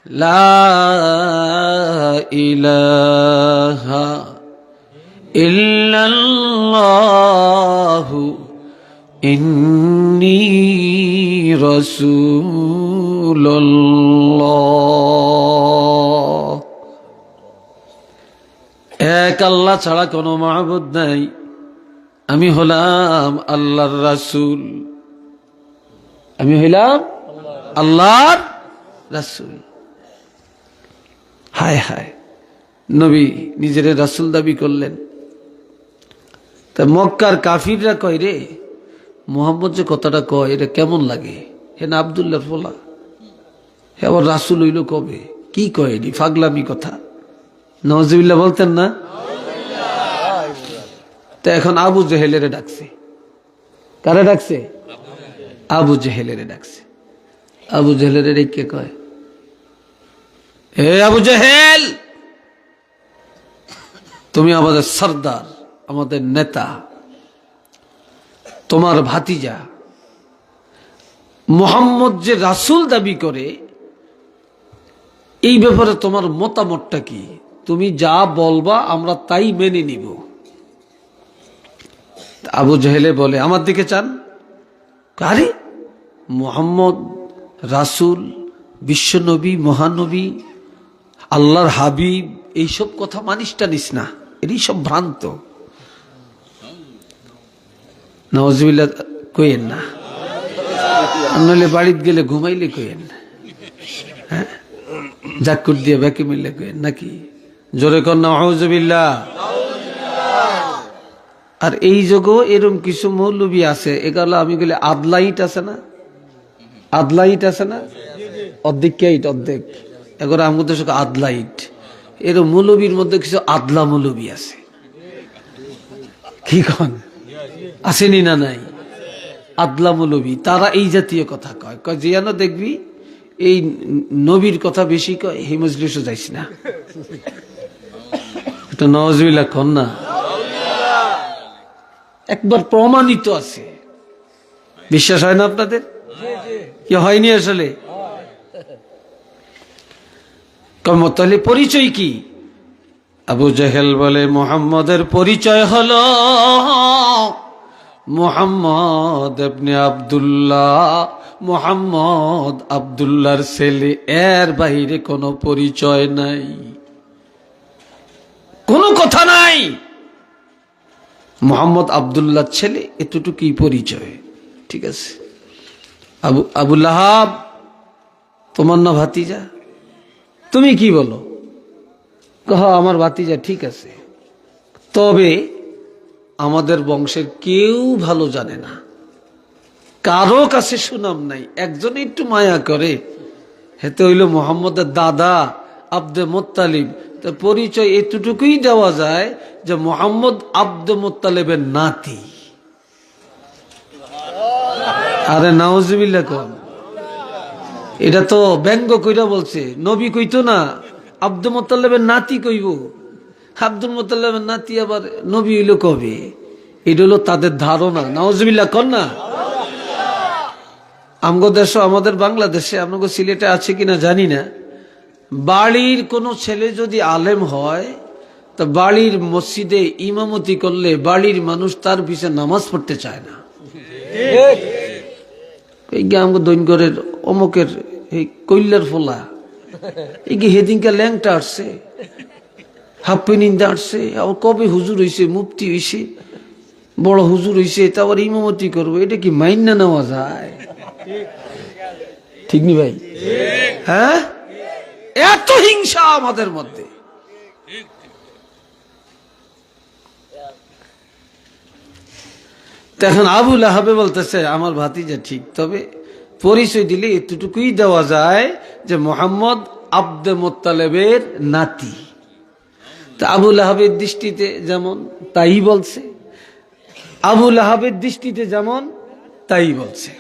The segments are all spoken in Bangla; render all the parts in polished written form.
লা ইলাহা ইল্লাল্লাহু ইন্নী রাসূলুল্লাহ। এক আল্লাহ ছাড়া কোনো মাবুদ নাই, আমি হলাম আল্লাহর রাসূল, আমি হইলাম আল্লাহর রাসূল। হায় হায়, নবী নিজের রাসূল দাবি করলেন। তা মক্কার কাফিররা কয়, রে মুহাম্মদ যে কথাটা কয় এটা কেমন লাগে, হে না আব্দুল্লাহর ফোলা, হে আবার রাসূল হইল কবে, কি কয় এটি ফাগলামি কথা। নওয়াজুবিল্লাহ বলতেন না? তা এখন আবু জেহেলের ডাকছে। কারে ডাকছে? আবু জেহেলের ডাকছে। আবু জেহেলের কে কয়, হে আবু জেহেল, তুমি আমাদের সর্দার, আমাদের নেতা, তোমার ভাতিজা মুহাম্মদ যে রাসূল দাবি করে, এই ব্যাপারে তোমার মতামতটা কি? তুমি যা বলবা আমরা তাই মেনে নিব। আবু জেহেলে বলে, আমার দিকে চান? আরে মুহাম্মদ রাসূল, বিশ্বনবী, মহানবী, আল্লাহর হাবিব, এইসব কথা মানিস টানিস না, এরই সব ভ্রান্ত। নাউজুবিল্লাহ কইেন না, নইলে বাড়িতে গেলে ঘুমাইলে কইেন না, হ্যাঁ জাকুর দিয়ে ব্যাকে মিললে কইেন নাকি? জোরে কর নাউজুবিল্লাহ। আর এই যুগও এরকম কিছু মৌলবী আছে, এগুলো আমি বলি আদলাইট আছে না, আদলাইট আছে না, অর্ধেক কেইট অর্ধেক, এগুলো আমাদের সঙ্গে আদলাইট। এর মৌলবীর মধ্যে কিছু আদলা মৌলবী আছে, কি কন আসেনি না? নাই আদলা মৌলবী, তারা এই জাতীয় কথা কয়, কয় যেন দেখবি এই নবীর কথা বেশি কয়, হে মজলিসও যাইস না। এটা নওয়াজুবিল্লাহ কন না, একবার প্রমাণিত আছে। বিশ্বাস হয় না আপনাদের? কি হয়নি আসলে? তাহলে পরিচয় কি? আবু জেহেল বলে, মুহাম্মদের পরিচয় হলো মুহাম্মদ ইবনে আব্দুল্লাহ, মুহাম্মদ আব্দুল্লাহর ছেলে, এর বাইরে কোনো পরিচয় নাই, কোনো কথা নাই। মুহাম্মদ আব্দুল্লাহর ছেলে, এতটুকুই পরিচয়। ঠিক আছে, আবু লাহাব তোমার না ভাতিজা, তুমি কি বলো? কহ আমার ভাতিজা, ঠিক আছে, তবে আমাদের বংশের কেউ ভালো জানে না, কারো কাছে সুনাম নাই, একজনে একটু মায়া করে, হেতে হইল মুহাম্মদের দাদা আব্দে মুত্তালিব। তো পরিচয় এতটুকুই দেওয়া যায় যে মুহাম্মদ আব্দে মুত্তালিবের নাতি। আরে নাউজুবিল্লাহ কন, এটা তো ব্যঙ্গ কইরা বলছে, নবী কইতো না আব্দুল মুত্তালিবের নাতি কইব। আব্দুল মুত্তালিবের নাতি আবার নবী হইল কবে? এটা হলো তাদের ধারণা। নাউজুবিল্লাহ কন না। আমগো দেশ, আমাদের বাংলাদেশে, আপনাকে সিলেটে আছে কিনা জানি না, বাড়ির কোনো ছেলে যদি আলেম হয়, তো বাড়ির মসজিদে ইমামতি করলে বাড়ির মানুষ তার পিছে নামাজ পড়তে চায় না। এই আমগো দৈনগরের অমুকের এই কৈলার ফোলা, এই কি হেদিনকে ল্যাংটা আসছে, হাপ্পি নিন্দা আসছে, আবার কবে হুজুর হইছে, মুফতি হইছে, বড় হুজুর হইছে, তারপর ইমামতি করবো, এটা কি মাইন্না নেওয়া যায়? ঠিক নি ভাই? হ্যাঁ, এত হিংসা আমাদের মধ্যে। এখন আবু লাহাবে বলতেছে আমার ভাতিজা, ঠিক, তবে পরিচয় দিলে এতটুকুই দেওয়া যায় যে মুহাম্মদ আব্দে মুত্তালিবের নাতি। তা আবু লাহাবের দৃষ্টিতে যেমন তাই বলছে, আবু লাহাবের দৃষ্টিতে যেমন তাই বলছে,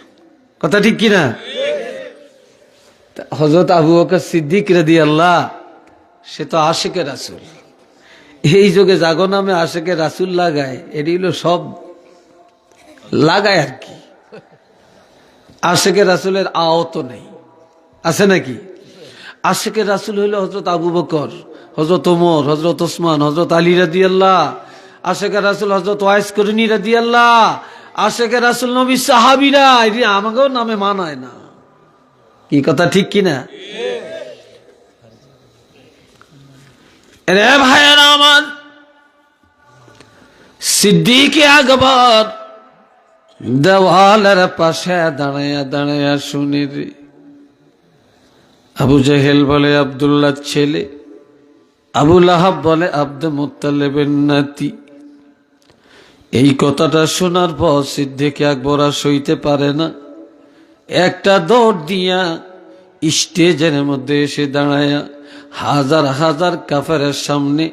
কথা ঠিক কিনা? হযরত আবু বকর সিদ্দিক রাদিয়াল্লাহ, সে তো আশিকে রাসূল, এই যুগে জাগো নামে আশিকে রাসূল লাগায়, এটি হলো সব লাগায় আর কি। আশিকে রাসূলের আওত নেই, আছে নাকি? আশেকের রাসূল হইল হযরত আবু বকর, হযরত ওমর, হযরত ওসমান, হযরত আলী রাদিয়াল্লাহ। আশেকের রাসূল হযরত ওয়াইস করনী রাদিয়াল্লাহ। আশেকের রাসূল নবী সাহাবীরা। এটি আমাকেও নামে মানায় না। কি কথা ঠিক কিনা? রে ভাইয়েরা আমার, সিদ্দিক আকবর দেওয়ালের পাশে দাঁড়াইয়া দাঁড়াইয়া শুনি রে, আবু জেহেল বলে আব্দুল্লাহর ছেলে, আবু লাহাব বলে আব্দুল মুত্তালিবের নাতি। এই কথাটা শোনার পর সিদ্দিক আকবর আর সইতে পারে না, একটা দৌড় দিয়া স্টেজের মধ্যে এসে দাঁড়ায়া হাজার হাজার কাফেরের সামনে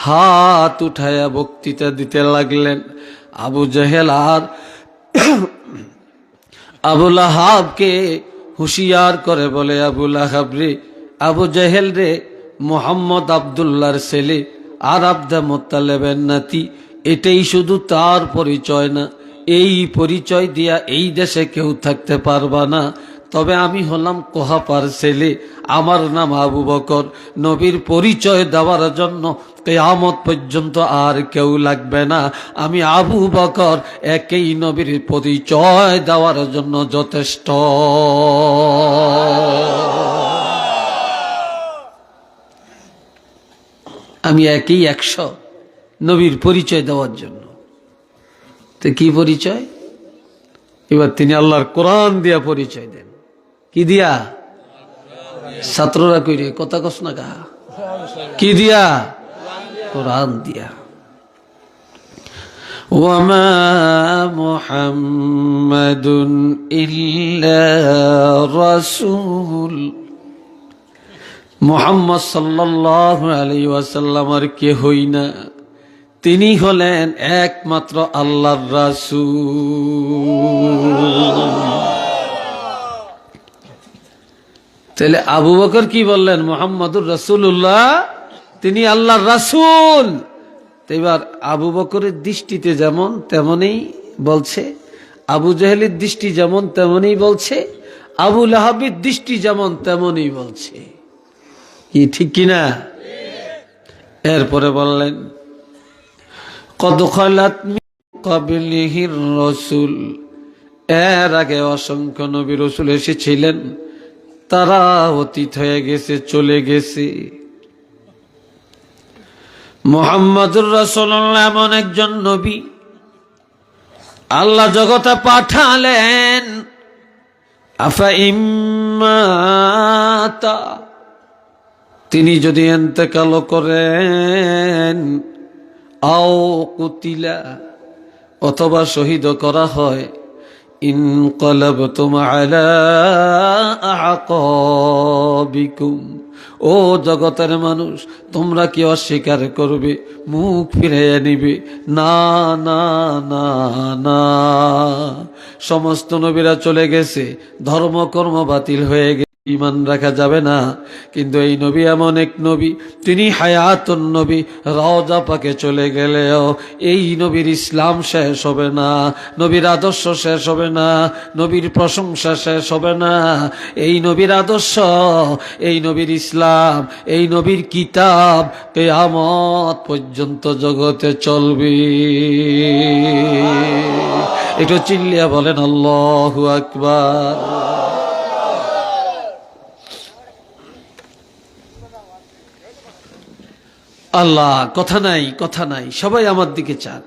হাত উঠায়া বক্তৃতা দিতে লাগলেন। আবু জেহেল আর আবু লাহাবকে হুঁশিয়ার করে বলে, আবু লাহাব রে, আবু জেহেল রে, মোহাম্মদ আব্দুল্লাহর ছেলে আর আব্দুল মুত্তালিবের নাতি। এটাই শুধু তার পরিচয় না, এই পরিচয় দিয়া এই দেশে কেউ থাকতে পারবা না। তবে আমি হলাম কোহাপার ছেলে, আমার নাম আবু বকর। নবীর পরিচয় দেওয়ার জন্য কিয়ামত পর্যন্ত আর কেউ লাগবে না। আমি আবু বকর একই নবীর পরিচয় দেওয়ার জন্য যথেষ্ট। আমি একই 100 নবীর পরিচয় দেওয়ার জন্য। তো কি পরিচয়? এবার তিনি আল্লাহর কোরআন দিয়া পরিচয় দেন। কি দিয়া? ছাত্ররা কইরে কথা কস না গা, কি দিয়া? কোরআন দিয়া। ওয়ামা মুহাম্মাদুন ইল্লা রাসূল, মুহাম্মদ সাল্লাল্লাহু আলাইহি ওয়াসাল্লাম আর কেহই না, তিনি হলেন একমাত্র আল্লাহর রাসূল। তাহলে আবু বকর কি বললেন? মুহাম্মাদুর রাসূলুল্লাহ, তিনি আল্লাহর রাসূল। এবার আবু বকরের দৃষ্টিতে যেমন তেমনই বলছে, আবু জেহেলের দৃষ্টি যেমন তেমনই বলছে, আবু লাহাবের দৃষ্টি যেমন তেমনই বলছে। কি ঠিক কিনা? এরপরে বললেন, কদ খালাত মিন ক্বাবলিহির রাসূল, এর আগে অসংখ্য নবী রাসূল এসেছিলেন, তারা অতীত হয়ে গেছে, চলে গেছে। মুহাম্মদুর রাসূলুল্লাহ এমন একজন নবী আল্লাহ জগতে পাঠালেন। আফা ইম্মাতা, তিনি যদি ইন্তেকাল করেন, আও কুতিলা, অথবা শহীদ করা হয়, ইনকালাবতুম আলা আ'কাবিকুম, ও জগতের মানুষ, তোমরা কি অস্বীকার করবে, মুখ ফিরিয়ে নিবে? না না না না। সমস্ত নবীরা চলে গেছে, ধর্মকর্ম বাতিল হয়ে গেছে, ঈমান রাখা যাবে না। কিন্তু এই নবী এমন এক নবী, তিনি হায়াতুন নবী, রওজা পাকে চলে গেলেও এই নবীর ইসলাম শেষ হবে না, নবীর আদর্শ শেষ হবে না, নবীর প্রশংসা শেষ হবে না। এই নবীর আদর্শ, এই নবীর ইসলাম, এই নবীর কিতাব কিয়ামত পর্যন্ত জগতে চলবে। একটু চিল্লিয়া বলেন আল্লাহু আকবার। আল্লাহ, কথা নাই, কথা নাই, সবাই আমার দিকে চান।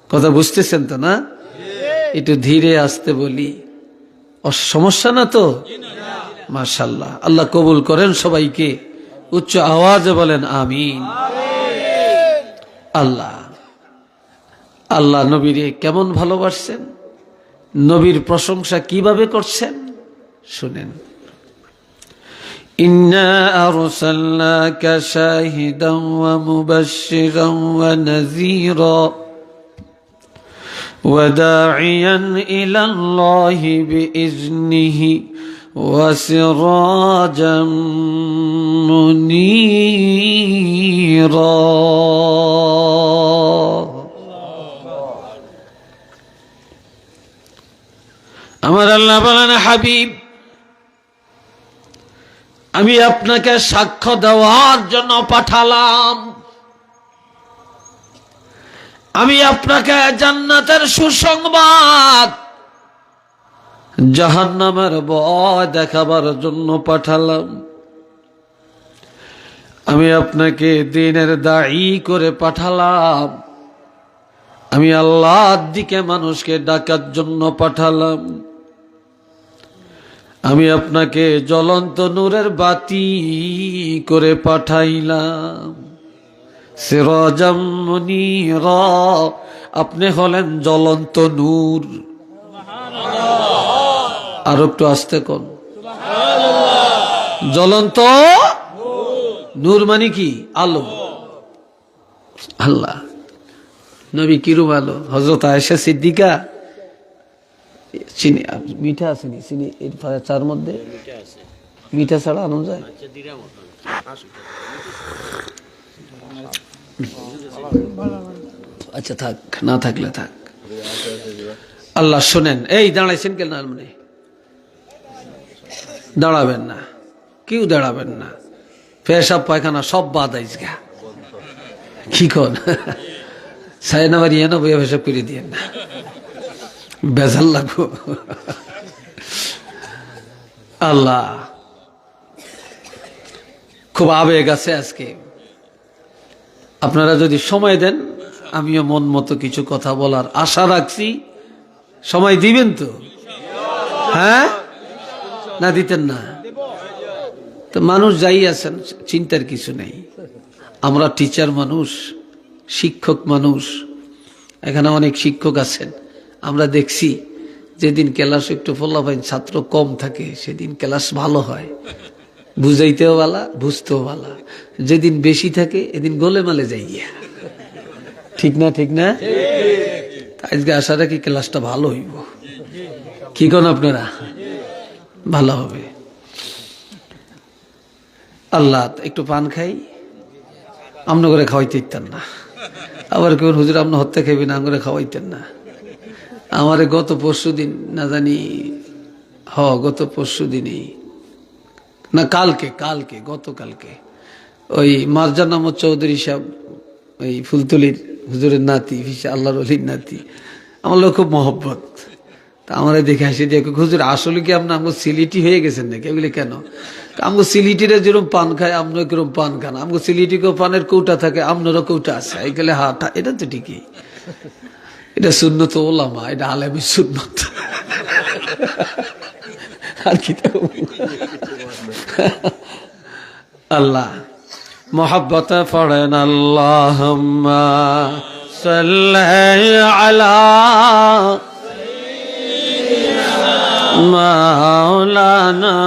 কথা বুঝতেছেন তো না? একটু ধীরে আসতে বলি, সমস্যা না তো? মাশাআল্লাহ, আল্লাহ কবুল করেন সবাইকে। উচ্চ আওয়াজে বলেন আমিন। আল্লাহ, আল্লাহ নবীরে কেমন ভালোবাসছেন, নবীর প্রশংসা কিভাবে করছেন শুনেন। إنا أرسلناك شاهدا ومبشرا ونذيرا وداعيا إلى الله بإذنه وسراجا منيرا। আমার আল্লাহ বলেন, হাবিব, আমি আপনাকে সাক্ষ্য দেওয়ার জন্য পাঠালাম। আমি আপনাকে জান্নাতের সুসংবাদ, জাহান্নামের ভয় দেখাবার জন্য পাঠালাম। আমি আপনাকে দ্বীনের দায়ী করে পাঠালাম। আমি আল্লাহর দিকে মানুষকে ডাকার জন্য পাঠালাম। আমি আপনাকে জ্বলন্ত নূরের বাতি করে পাঠাইলাম। সিরাজাম মুনীরা, আপনি হলেন জ্বলন্ত নূর। আর একটু আস্তে কোন, জ্বলন্ত নূর মানে কি? আলো। আল্লাহ নবী কিরূপ আলো? হযরত আয়েশা সিদ্দিকা, চিনি মিঠা আসেনি, চিনি এর চার মধ্যে মিঠা ছাড়া আনো যায়? আচ্ছা থাক, না থাকলে থাক। আল্লাহ শোনেন, এই দাঁড়াইছেন কেন? মানে দাঁড়াবেন না, কেউ দাঁড়াবেন না। পেশাব পায়খানা সব বাদ আইসগা। কি কন সাইনাবার ইয়ে না বইয়া পেশাব করে দিয়ে না, বেজাল লাগবো। আল্লাহ খুব আবেগ আছে আজকে। আপনারা যদি সময় দেন, আমিও মন মতো কিছু কথা বলার আশা রাখছি। সময় দিবেন তো? হ্যাঁ না দিতেন না তো মানুষ যাই আছেন, চিন্তার কিছু নেই। আমরা টিচার মানুষ, শিক্ষক মানুষ, এখানে অনেক শিক্ষক আছেন। আমরা দেখছি যেদিন ক্লাস একটু ফলাফল ছাত্র কম থাকে সেদিন ক্লাস ভালো হয়, বুঝাইতেও ভালা, বুঝতেও ভালা। যেদিন বেশি থাকে এদিন গোলেমালে যাই গিয়া। ঠিক না? ঠিক না? আজকে আশা রাখি ক্লাসটা ভালো হইব। কি কোন আপনারা? ভালো হবে। আল্লাহ একটু পান খাই, আমন করে খাওয়াইতে ইতেন না। আবার কেউ হুজুর আপনি হত্যা খাইবেন, আঙুরে খাওয়াইতেন না। আমারে গত পরশু দিন না জানি, গত পরশু দিনই না কালকে গতকালকে ওই মারজান আহমদ চৌধুরী সাহেব, ওই ফুলতলির হুজুরের নাতি, আল্লাহর ওলির নাতি, আমার লোক খুব মহব্বত। তা আমরা দেখে আসি যে হুজুর আসলে কি আপনি আমাকে সিলিটি হয়ে গেছেন নাকি? এগুলি কেন? আমগো সিলিটিরা যেরকম পান খায় আপনি কিরম পান খান। আমগো সিলিটিকেও পানের কৌটা থাকে, আপনারও কৌটা আছে। এই গেলে হাটা, এটা তো ঠিকই। এটা সুন্নত ওলামা, এটা আলেমি সুন্নত। আর কি আল্লাহ মোহাব্বত পড়েন। আল্লাহুম্মা সাল্লি আলা মাওলানা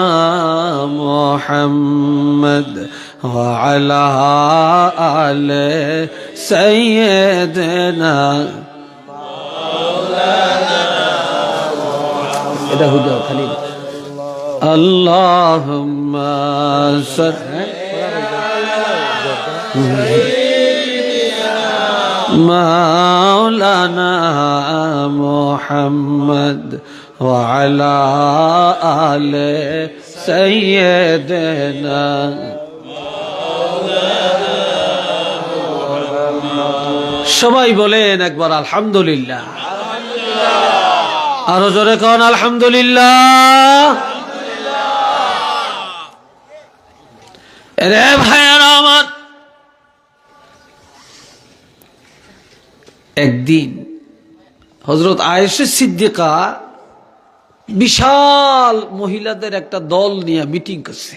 মুহাম্মদ ওয়া আলা আলি সাইয়্যিদিনা মাওলানা মুহাম্মদ। এটা হুজা খালি আল্লাহুম্মা সাল্লি মাওলানা মুহাম্মদ ওয়া আলা আলি সাইয়্যিদিনা মাওলানা। সবাই বলেন একবার আলহামদুলিল্লাহ। আরো জোরে কোন আলহামদুলিল্লাহ। রে ভাইয়েরা আমার, একদিন হযরত আয়েশা সিদ্দিকা বিশাল মহিলাদের একটা দল নিয়ে মিটিং করছে।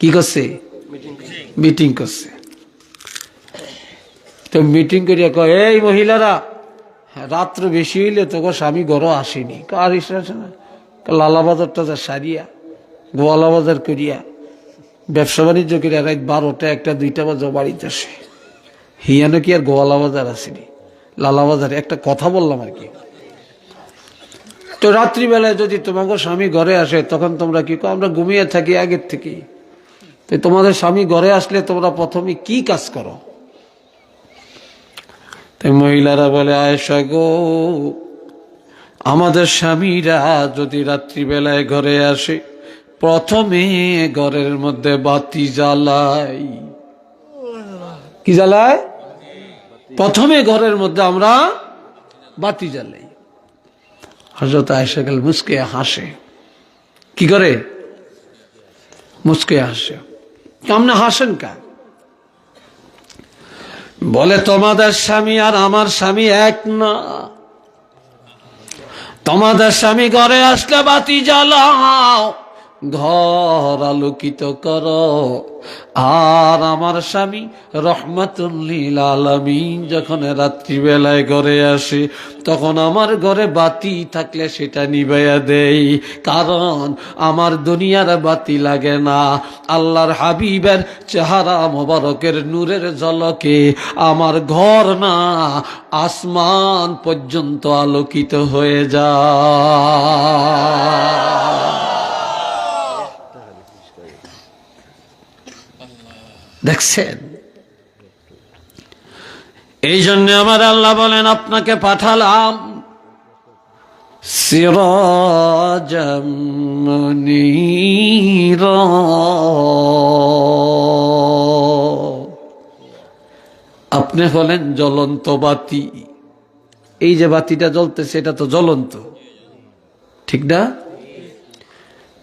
কি করছে? মিটিং করছে। তো মিটিং করিয়া কয়, এই মহিলারা, রাত্র বেশি হইলে তোকে স্বামী ঘরও আসেনি। কার ইসে না? লালা বাজারটা যা সারিয়া, গোয়ালা বাজার করিয়া, ব্যবসা বাণিজ্য করিয়া রাত 12টা 1টা 2টা বাজে বাড়িতে আসে। হিয়ানো কি আর গোয়ালা বাজার আসেনি, লালা বাজারে। একটা কথা বললাম আর কি। তো রাত্রিবেলায় যদি তোমাকে স্বামী ঘরে আসে তখন তোমরা কি কো? আমরা ঘুমিয়ে থাকি আগের থেকে। তো তোমাদের স্বামী ঘরে আসলে তোমরা প্রথমে কি কাজ করো? তাই মহিলারা বলে, আয়েশা গো, আমাদের স্বামীরা যদি রাত্রিবেলায় ঘরে আসে প্রথমে ঘরের মধ্যে বাতি জ্বালাই। কি জ্বালাই? প্রথমে ঘরের মধ্যে আমরা বাতি জ্বালাই। হযরত আয়েশা গেল মুস্কে হাসে। কি করে? মুস্কে হাসে। কেমনে হাসেন কা? বলে তোমাদের স্বামী আর আমার স্বামী এক না। তোমাদের স্বামী ঘরে আসলে বাতি জ্বালাও, ঘর আলোকিত করো, আর আমার স্বামী রহমাতুল লিল আলামিন যখন রাত্রিবেলায় ঘরে আসে তখন আমার ঘরে বাতি থাকলে সেটা নিভাইয়া দেই, কারণ আমার দুনিয়ার বাতি লাগে না। আল্লাহর হাবিবের চেহারা মোবারকের নূরের ঝলকে আমার ঘর না আসমান পর্যন্ত আলোকিত হয়ে যায়। দেখছেন? এই জন্য আমার আল্লাহ বলেন আপনাকে পাঠালাম সিরাজাম মুনীরা। আপনি হলেন জ্বলন্ত বাতি। এই যে বাতিটা জ্বলতেছে এটা তো জ্বলন্ত, ঠিক না?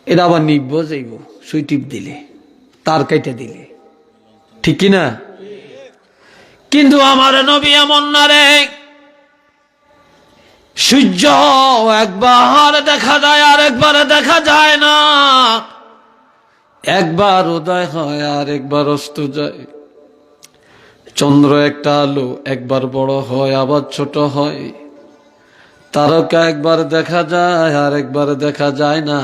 এটা আবার নিভব যাইব সুই টিপ দিলে, তার কাইটা দিলে, ঠিক কিনা? কিন্তু আমার নবী এমন না রে, সূর্য একবার দেখা যায় আর একবার দেখা যায় না, একবার উদয় হয় আর একবার অস্ত যায়। চন্দ্র একটা আলো, একবার বড় হয় আবার ছোট হয়। তারকা একবার দেখা যায় আর একবার দেখা যায় না।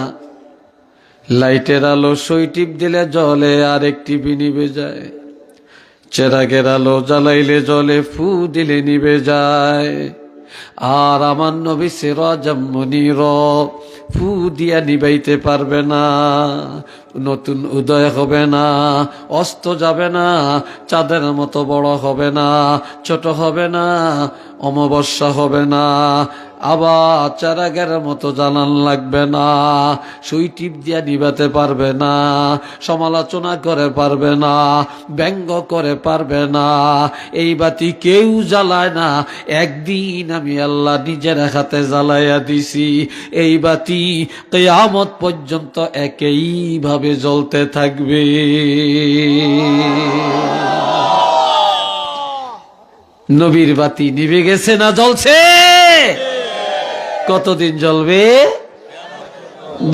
লাইটের আলো সুই টিপ দিলে জ্বলে আর এক টিপি নিভে যায়। চেরাগের আলো জ্বালাইলে জ্বলে, ফু দিলে নিভে যায়। আর আমার নবী সিরাজাম মুনীরা, ফু দিয়া নিবাইতে পারবে না। নতুন উদয় হবে না, অস্ত যাবে না, চাঁদের মতো বড় হবে না, ছোট হবে না, অমাবস্যা হবে না, আবার চারাগের মতো জ্বালান লাগবে না, সুই টিপ দিয়া নিবাতে পারবে না, সমালোচনা করে পারবে না, ব্যঙ্গ করে পারবে না। এই বাতি কেউ জ্বালায় না, একদিন আমি আল্লাহ নিজের হাতে জ্বালাইয়া দিছি। এই বাতি কিয়ামত পর্যন্ত একইভাবে জ্বলতে থাকবে। নবীর বাতি নিভে গেছে না জ্বলছে? কতদিন জ্বলবে?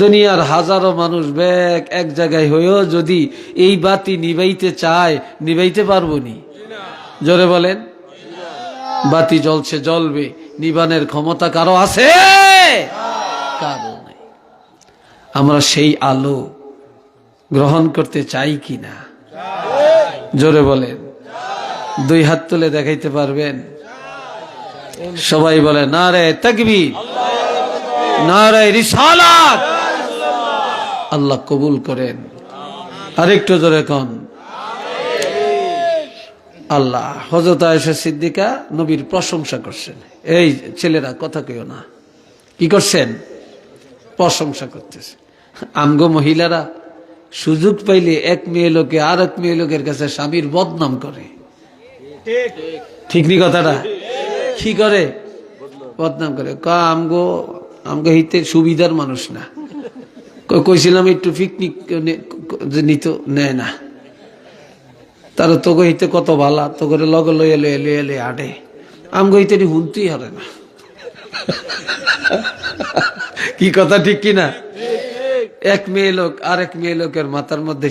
দুনিয়ার হাজারো মানুষ ব্যাগ এক জায়গায় হয়েও যদি এই বাতি নিভাইতে চায়, নিভাইতে পারবো নি? জোরে বলেন। বাতি জ্বলছে, জ্বলবে, নিবানের ক্ষমতা কারো আছে? কারো নাই। আমরা সেই আলো গ্রহণ করতে চাই কিনা? জোরে বলেন। দুই হাত তুলে দেখাইতে পারবেন? সবাই বলে নারে তাকবীর, নারে রিসালাত। আল্লাহ কবুল করেন। আরেকটু জোরে কোন আল্লাহ। হযরত আয়েশা সিদ্দিকা নবীর প্রশংসা করছেন। এই ছেলেরা কথা কইও না, কি করছেন? প্রশংসা করতেছে। আমগো মহিলারা সুযোগ পাইলে এক মেয়ে লোকে আর এক মেয়ে লোকের কাছে স্বামীর বদনাম করে, ঠিক নি কথাটা? কি করে? বদনাম করে। আমগো হিতে সুবিধার মানুষ না। কইছিলাম একটু পিকনিক নিত, নেয় না। তারা তোকে হিতে কত ভালা, তো করে লগে লইয়া লইয়া লইয়া লইয়া আটে। আমগো হিতে হুনতেই হরে না। কি কথা ঠিক কিনা? এক মেয়ে লোক আর এক মেয়ে লোকের মাথার মধ্যে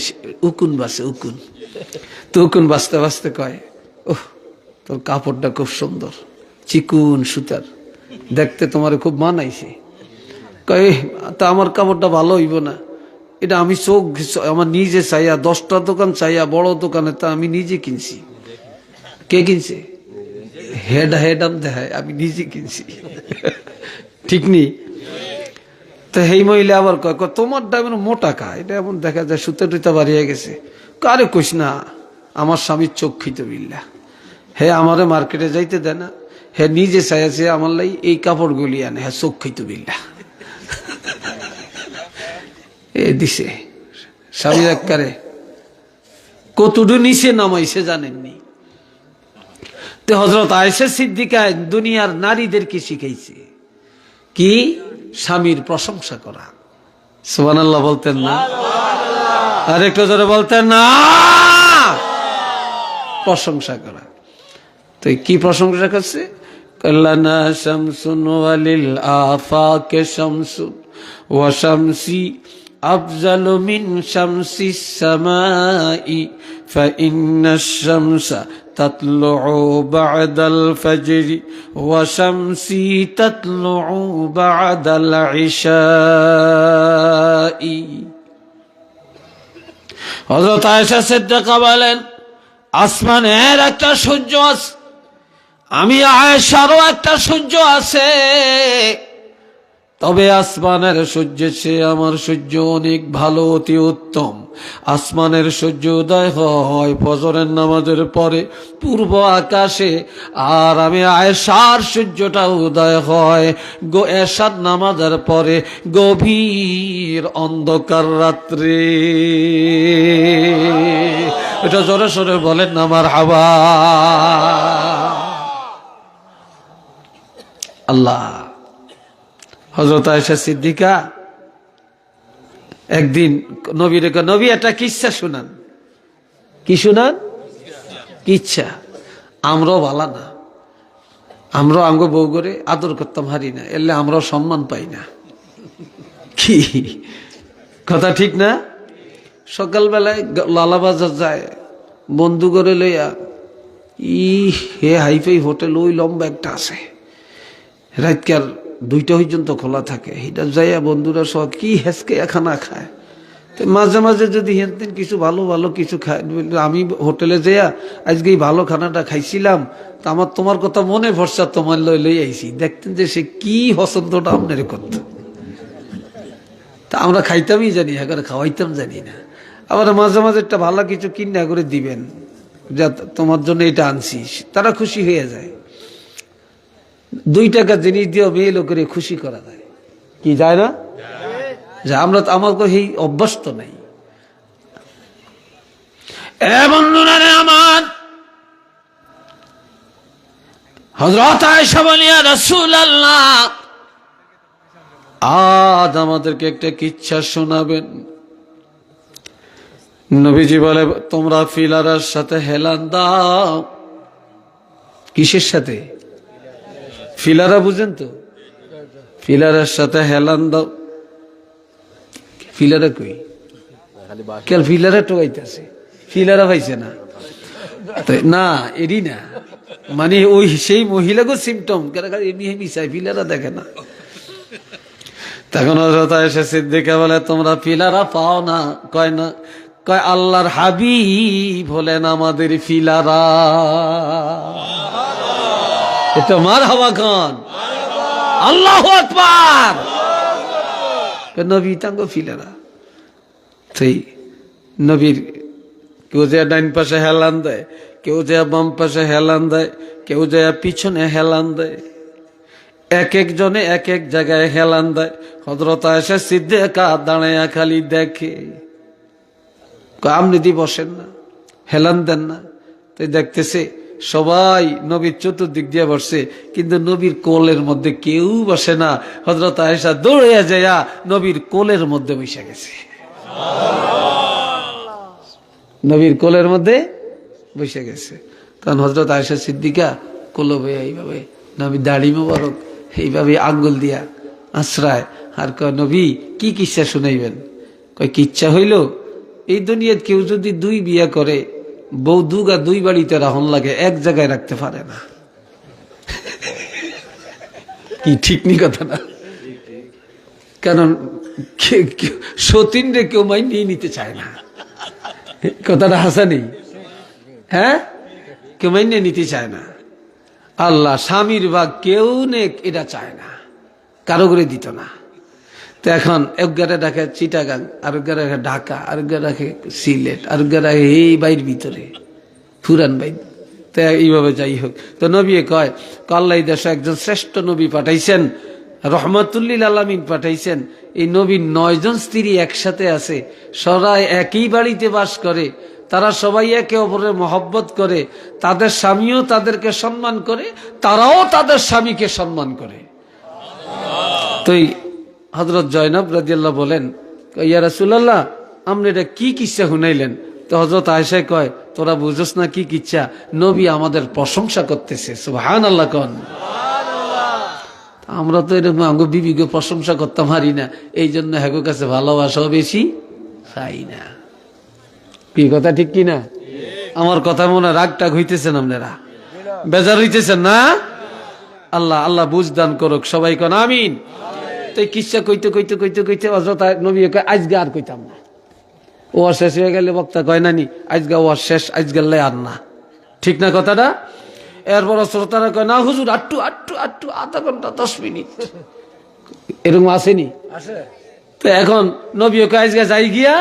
উকুন বাসে, উকুন। তো উকুন বাঁচতে বাঁচতে কয়, ওহ তোর কাপড়টা খুব সুন্দর, চিকুন সুতার, দেখতে তোমার খুব মানাইছে। কয় তা আমার কাপড়টা ভালো হইব না, এটা আমি চোখ আমার নিজে চাইয়া 10টা দোকান চাইয়া বড় দোকানে তা আমি নিজে কিনছি। কে কিনছে? হেডাম দেখায়, আমি নিজে কিনছি। ঠিক নি? তো এই মহিলা আবার কয় তোমারটা এমন মোটা কা, এটা এমন দেখা যায় সুতা টুতা বাড়িয়ে গেছে। কারে কইস না, আমার স্বামীর চক্ষিত বিল্লা, হে আমারে মার্কেটে যাইতে দেয় না, হে নিজে চাইছে আমার লাই এই কাপড় গুলি আনে, হ্যাঁ চক্ষিত বিল্লা। এ দিছে স্বামীর একবারে কতটুকু নিচে নামাইছে জানেননি। তো হযরত আয়েশা সিদ্দিকা দুনিয়ার নারীদেরকে শিখাইছে কি? স্বামীর প্রশংসা করা। সুবহানাল্লাহ বলতেন না? আর একটু জোরে বলতেন না? প্রশংসা করা। তো কি প্রশংসা করছে? কাল্লানা শামসুন ওয়ালিল আফাকে শামসুন ওয়া শামসি আফজালু মিন শামসিস সামাই ফাইন্নাশ শামসা তাতলুউ বা'দাল ফাজরি ওয়া শামসি তাতলুউ বা'দাল ইশাই। হযরত আয়েশা সিদ্দিকা বলেন, আসমানের একটা সূর্য আছে, আমি আয়েশারও একটা সূর্য আছে, তবে আসমানের সূর্যের চেয়ে আমার সূর্য অনেক ভালো, অতি উত্তম। আসমানের সূর্য উদয় হয় ফজরের নামাজের পরে পূর্ব আকাশে, আর আমি আয়েশার সূর্যটা উদয় হয় এশার নামাজের পরে গভীর অন্ধকার রাত্রে। এটা জোরে সোরে বলেন না মারহাবা। আল্লাহ। হযরত আয়েশা সিদ্দিকা একদিন নবীর নবী একটা কিচ্ছা শুনান। কি শুনান? কিচ্ছা। আমরাও ভালা না, আমরাও আঙ্গ বউ করে আদর করতাম হারি না, এলে আমরাও সম্মান পাই না। কি কথা ঠিক না? সকালবেলায় লালাবাজার যায় বন্ধু করে লইয়া, হে হাইফাই হোটেল ওই লম্বা একটা আছে, রাতকার 2টা পর্যন্ত খোলা থাকে। এটা যাইয়া বন্ধুরা সব কি হেসকে খানা খায়। তো মাঝে মাঝে যদি হেনতেন কিছু ভালো ভালো কিছু খায়, আমি হোটেলে যাইয়া আজকে এই ভালো খানাটা খাইছিলাম, তা আমার তোমার কথা মনে ভরসা তোমার লই আইছি। দেখতেন যে সে কি পছন্দটা আপনার করত। তা আমরা খাইতামই জানি, এখন খাওয়াইতাম জানি না। আবার মাঝে মাঝে একটা ভালো কিছু কিনা করে দিবেন, যা তোমার জন্য এটা আনছি, তারা খুশি হয়ে যায়। 2 টাকা জিনিস দিয়ে মেয়ে লোকের খুশি করা যায়, কি যায় না? যে আমরা তো আমার এই অভ্যাস তো নাই। বন্ধুরা আমার, হযরত আয়েশা বলিয়া রাসূলুল্লাহ আজ আমাদেরকে একটা কিচ্ছা শোনাবেন। নবীজি বলে, তোমরা ফিলারার সাথে হেলান দাও। কিসের সাথে? ফিলারা বুঝেন তো? ফিলারের সাথে হেলান দাও। ফিলারা কই? কেল ফিলারা টোকাইতেছে, ফিলারা পাইছে না না, এরই না, মানে ওই সেই মহিলাকে সিমটম এমনি মিশাই, ফিলারা দেখে না। তখন হযরত আয়েশা সিদ্দিকা বলে, তোমরা ফিলারা পাও না? কয় না। কয় আল্লাহর হাবিব হলেন আমাদের ফিলারা। এটা মারহাবা খান, আল্লাহু আকবার। নবী তাঙ্গ ফিলারা। সেই নবীর কেউ যে ডাইন পাশে হেলান দেয়, কেউ যে বাম পাশে হেলান দেয়, কেউ যে পিছনে হেলান দেয়, এক একজনে এক এক জায়গায় হেলান দেয়। হযরত আয়েশা সিদ্দিকা দাঁড়ায়া খালি দেখে। আপনি দি বসেন না, হেলান দেন না। তাই দেখতেছে সবাই নবীর চতুর্দিক দিয়ে বসছে, কিন্তু নবীর কোলের মধ্যে কেউ বসে না। হযরত আয়েশা দৌড়ে যাইয়া নবীর কোলের মধ্যে বসে গেছে। নবীর কোলের মধ্যে বসে গেছে। তখন হযরত আয়েশা সিদ্দিকা কোলে বইয়া এইভাবে নবীর দাড়ি মোবারক এইভাবে আঙ্গুল দিয়া আশ্রয়, আর কয়, নবী কি কিচ্ছা শুনাইবেন? কয়, কিচ্ছা হইল এই দুনিয়াত কেউ যদি 2 বিয়া করে, বউ 2 বাড়িতে রাহন লাগে, এক জায়গায় রাখতে পারে না। কি ঠিক নি কথা না? কারণ সতীন রে কেউ মাইনিয়ে নিতে চায় না। কথাটা হাসা নেই? হ্যাঁ, কেউ মাইনিয়ে নিতে চায় না। আল্লাহ স্বামীর ভাগ কেউ নে এটা চায় না, কারো করে দিত না। তো এখন একগারে রাখে চিটাগাং, আরেকগা রাখে ঢাকা, আরেকগা রাখে সিলেট, আরেকগা রাখে এই বাইর ভিতরে ফুরান বাইর। তো এইভাবে যাই হোক, তো নবী কয়, আল্লাহ দেশে একজন শ্রেষ্ঠ নবী পাঠাইছেন, রহমাতুল্লিল আলামিন পাঠাইছেন। এই নবীর 9 জন স্ত্রী একসাথে আছে, সবাই একই বাড়িতে বাস করে, তারা সবাই একে অপরের মহব্বত করে, তাদের স্বামীও তাদেরকে সম্মান করে, তারাও তাদের স্বামীকে সম্মান করে। তো হযরত জয়নব রাদিয়াল্লাহু বলেন, ইয়া রাসূলুল্লাহ, আপনি এটা কি কিচ্ছা শুনাইলেন? তো হযরত আয়েশা কয়, তোরা বুঝছ না কি কিচ্ছা? নবী আমাদের প্রশংসা করতেছে। সুবহানাল্লাহ কোন। আমরা তো এরকম আঙ্গ বিবিকে প্রশংসা করতে পারি না, এই জন্য হ্যাগো কাছে ভালোবাসাও বেশি খাই না। কি কথা ঠিক কি না? আমার কথা মনে রাগটাগ হইতেছেন, আপনারা বেজার হইতেছেন না? আল্লাহ আল্লাহ বুঝ দান করুক, সবাই কোন আমিন। তো কিচ্ছা কইতে কইতে কইতে কইতে হযরত নবী কয়, আজকে আর কইতাম না। ও শেষ হয়ে গেলে বক্তা কয় নানি, আজকে ও শেষ, আজকে আর না। ঠিক না কথাটা? এরপর শ্রোতারা কয়, না হুজুর আটটু আটটু আটটু, আধা ঘন্টা 10 মিনিট এরকম আসেনি। তো এখন নবী কয়, আজকে যাই গিয়া,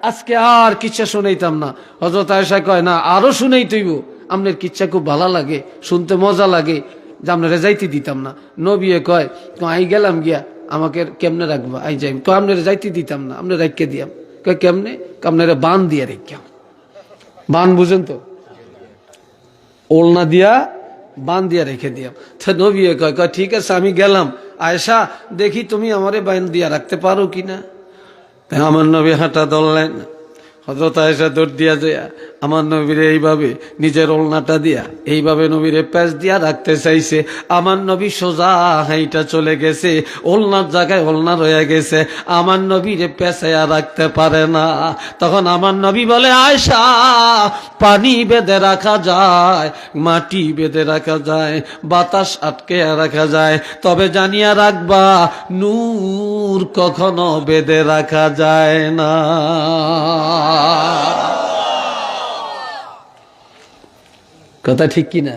আজকে আর কিচ্ছা শুনাইতাম না। হযরত আয়েশা কয়, না আরো শুনাই তৈব, আপনার কিচ্ছা খুব ভালো লাগে, শুনতে মজা লাগে, যে আপনারা যাইতে দিতাম না। নবী কয়, আই গেলাম গিয়া, আমাকে কেমনে রাখবা? আই যাই তো আপনারা যাইতে দিতাম না, আপনি রাখকে দিয়াম। কয় কেমনে? আপনারা বান দিয়া রেখাম। বান বুঝেন তো? ওলনা দিয়া বান দিয়া রেখে দিয়াম। তো নবী কয়, ঠিক আছে আমি গেলাম। আয়েশা, দেখি তুমি আমারে বান দিয়া রাখতে পারো কিনা। আমার নবী হাঁটা ধরলেন। হযরত আয়েশা দৌড় দিয়া যায় আমার নবীরে এইভাবে নিজের ওলনাটা দিয়া এইভাবে নবীরে প্যাঁচ দিয়া রাখতে চাইছে। আমার নবী সোজা হাইটা চলে গেছে, ওলনার জায়গায় ওলনা রয়ে গেছে, আমার নবীরে পেঁচাইয়া রাখতে পারে না। তখন আমার নবী বলে, আয়েশা, পানি বেঁধে রাখা যায়, মাটি বেঁধে রাখা যায়, বাতাস আটকে রাখা যায়, তবে জানিয়া রাখবা নূর কখনো বেঁধে রাখা যায় না। কথা ঠিক কিনা?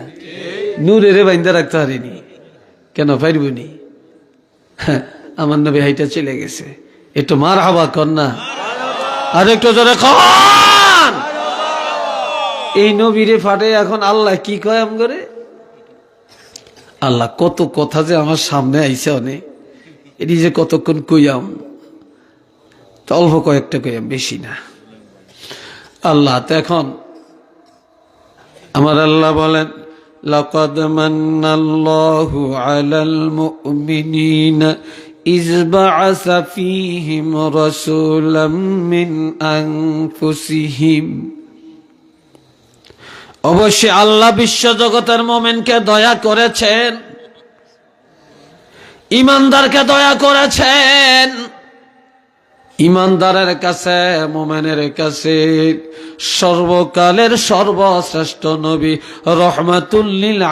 নূরের বাইন্দা রাখতে পারিনি, কেন পারবনি? আমার নবী হাইটা চলে গেছে। একটু মার হাবা কর না, আর একটু জোরে কর। এই নবীরে ফাটে এখন আল্লাহ কি কয় আম করে? আল্লাহ কত কথা যে আমার সামনে আইছে, অনেক এটি যে কতক্ষণ কইয়াম, তো অল্প কয়েকটা কইয়াম, বেশি না। আল্লাহ তো এখন আমার আল্লাহ বলেন, লাকাদ মান্নাল্লাহু আলাল মুমিনিনা ইয বা'আসা ফীহিম রাসূলাম মিন আনফুসিহিম। অবশ্যই আল্লাহ বিশ্বজগতের মুমিনকে দয়া করেছেন, ঈমানদারকে দয়া করেছেন। ঈমানদারের কাছে, মুমিনের কাছে সর্বকালের সর্বশ্রেষ্ঠ নবী রহমাতুল লিল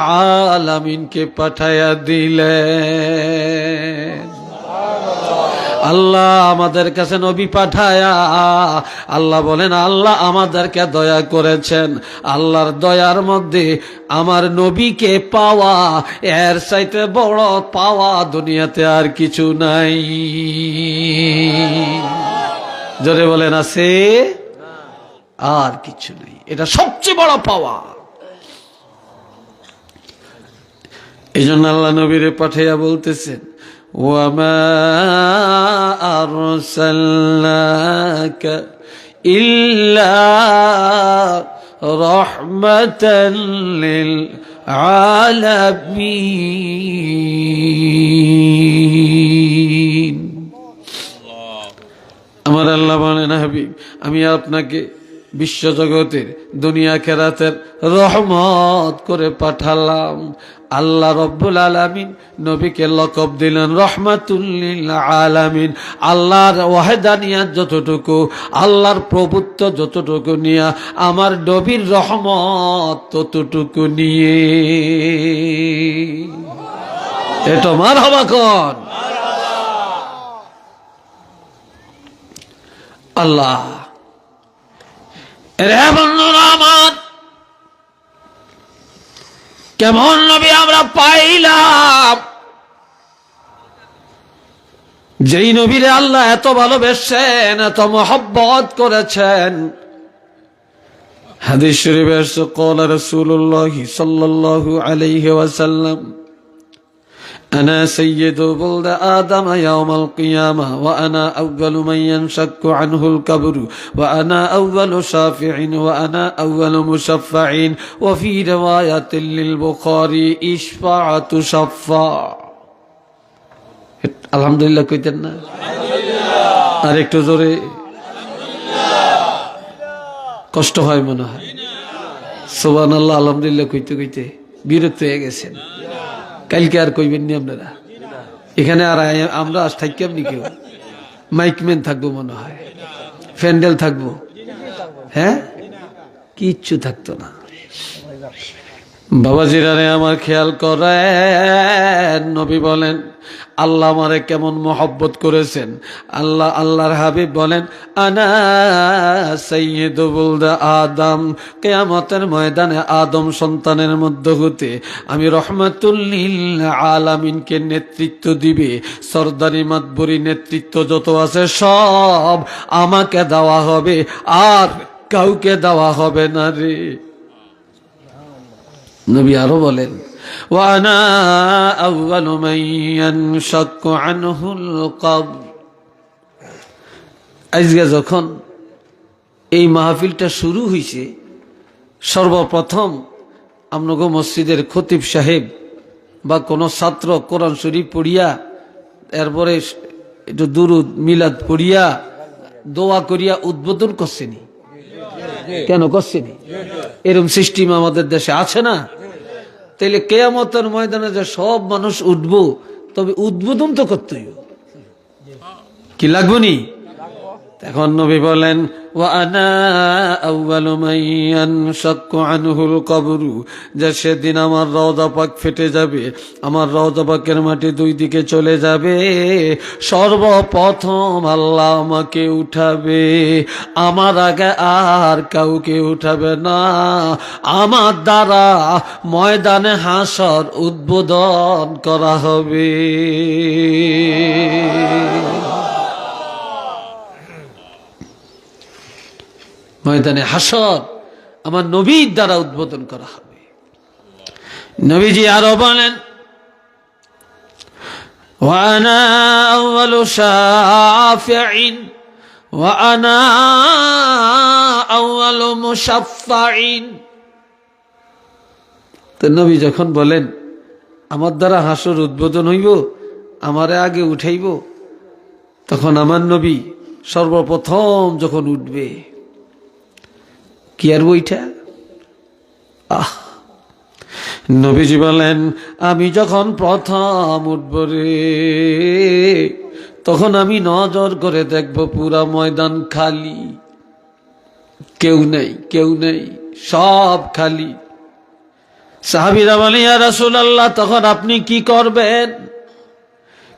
আলামিনকে পাঠায়া দিলেন। আল্লাহ আমাদের কাছে নবী পাঠায়া আল্লাহ বলেন, আল্লাহ আমাদেরকে দয়া করেছেন। আল্লাহর দয়ার মধ্যে আমার নবীকে পাওয়া, এর চাইতে বড় পাওয়া দুনিয়াতে আর কিছু নাই। জোরে বলেন, আছে? আর কিছু নেই, এটা সবচেয়ে বড় পাওয়া। এই জন্য আল্লাহ নবীরে পাঠাইয়া বলতেছেন, ওয়ামা আরসালনাকা ইল্লা রাহমাতাল লিল আলামিন। আমার আল্লাহ বলেন, হাবিব, আমি আপনাকে বিশ্বজগতের দুনিয়া খেরাতের রহমত করে পাঠালাম। আল্লাহ রব্বুল আলামিন নবীকে লকব দিলেন রহমাতুল লিল আলামিন। আল্লাহর ওয়াহদানিয়াত যতটুকু, আল্লাহর প্রভুত্ব যতটুকু নিয়ে, আমার নবীর রহমত ততটুকু নিয়ে। এটা মারহাবা কোন? আল্লাহ রে বন্ধুরা আমার, কেমন নবী আমরা পাইলাম, যেই নবীরে আল্লাহ এত ভালোবেসেন, এত মহব্বত করেছেন। হাদিস শরীফে এসেছে, ক্বালা রাসূলুল্লাহ সাল্লাল্লাহু আলাইহি ওয়াসাল্লাম, أنا سيد ولد آدم يوم القيامة وأنا أول من ينشق عنه القبر وأنا أول شافع وأنا أول مشفع وفي رواية للبخاري إشفاعة شفاع الحمد لله কইতেন না আর একটু জোরে কষ্ট হয় মনে হয় সুবহানাল্লাহ আলহামদুলিল্লাহ কইতে কইতে বিরক্ত হয়ে গেছেন কালকে আর কইবেন নি আপনারা এখানে আর আমরা আজ থাকি আপনি কেউ মাইকম্যান থাকবো মনে হয় ফ্যান্ডেল থাকবো হ্যাঁ কিচ্ছু থাকতো না বাবাজিরা রে আমার খেয়াল করেন নবী বলেন আল্লাহ আমারে কেমন মহব্বত করেছেন আল্লাহর হাবিব বলেন আনা সাইয়্যিদু ওয়ালদ আদম কিয়ামতের ময়দানে আদম সন্তানের মধ্য হতে আমি রহমাতুল লিল আলামিনকে নেতৃত্ব দিবে সরদারি মাতবরি নেতৃত্ব যত আছে সব আমাকে দেওয়া হবে আর কাউকে দেওয়া হবে না রে নবী আরো বলেন ওয়ানা আউয়ালু মান ইয়ানশাক্কু আনহুল কবর আজকে যখন এই মাহফিলটা শুরু হইছে সর্বপ্রথম আমনগো মসজিদের খতিব সাহেব বা কোনো ছাত্র কোরআন শরীফ পড়িয়া এরপরে একটু দুরুদ মিলাদ পড়িয়া দোয়া করিয়া উদ্বোধন করছেনি কেন করছেনি এরকম সিস্টেম আমাদের দেশে আছে না তাইলে কিয়ামতের ময়দানে যে সব মানুষ উঠবো তবে উদ্বোধন তো করতেই কি লাগবে নি এখন নবী বলেন ওয়া আনা আউয়ালু মান ইয়ানশাক্কু আনহুল কবরু যে সেদিন আমার রওজা পাক ফেটে যাবে আমার রওজা পাকের মাটি দুই দিকে চলে যাবে সর্বপ্রথম আল্লাহ আমাকে উঠাবে আমার আগে আর কাউকে উঠাবে না আমার দ্বারা ময়দানে হাসর উদ্বোধন করা হবে ময়দানে হাসর আমার নবীর দ্বারা উদ্বোধন করা হবে নবীজি আরো বলেন ওয়ানা আউয়ালু শাফিঈন ওয়ানা আউয়ালু মুশাফফাঈন তো নবী যখন বলেন আমার দ্বারা হাসর উদ্বোধন হইব আমারে আগে উঠাইব তখন আমার নবী সর্বপ্রথম যখন উঠবে কি আর বইটা নবীজি বলেন আমি যখন প্রথম উঠব রে তখন আমি নজর করে দেখব পুরা ময়দান খালি কেউ নেই সব খালি সাহাবীরা বলে ইয়া রাসূলুল্লাহ তখন আপনি কি করবেন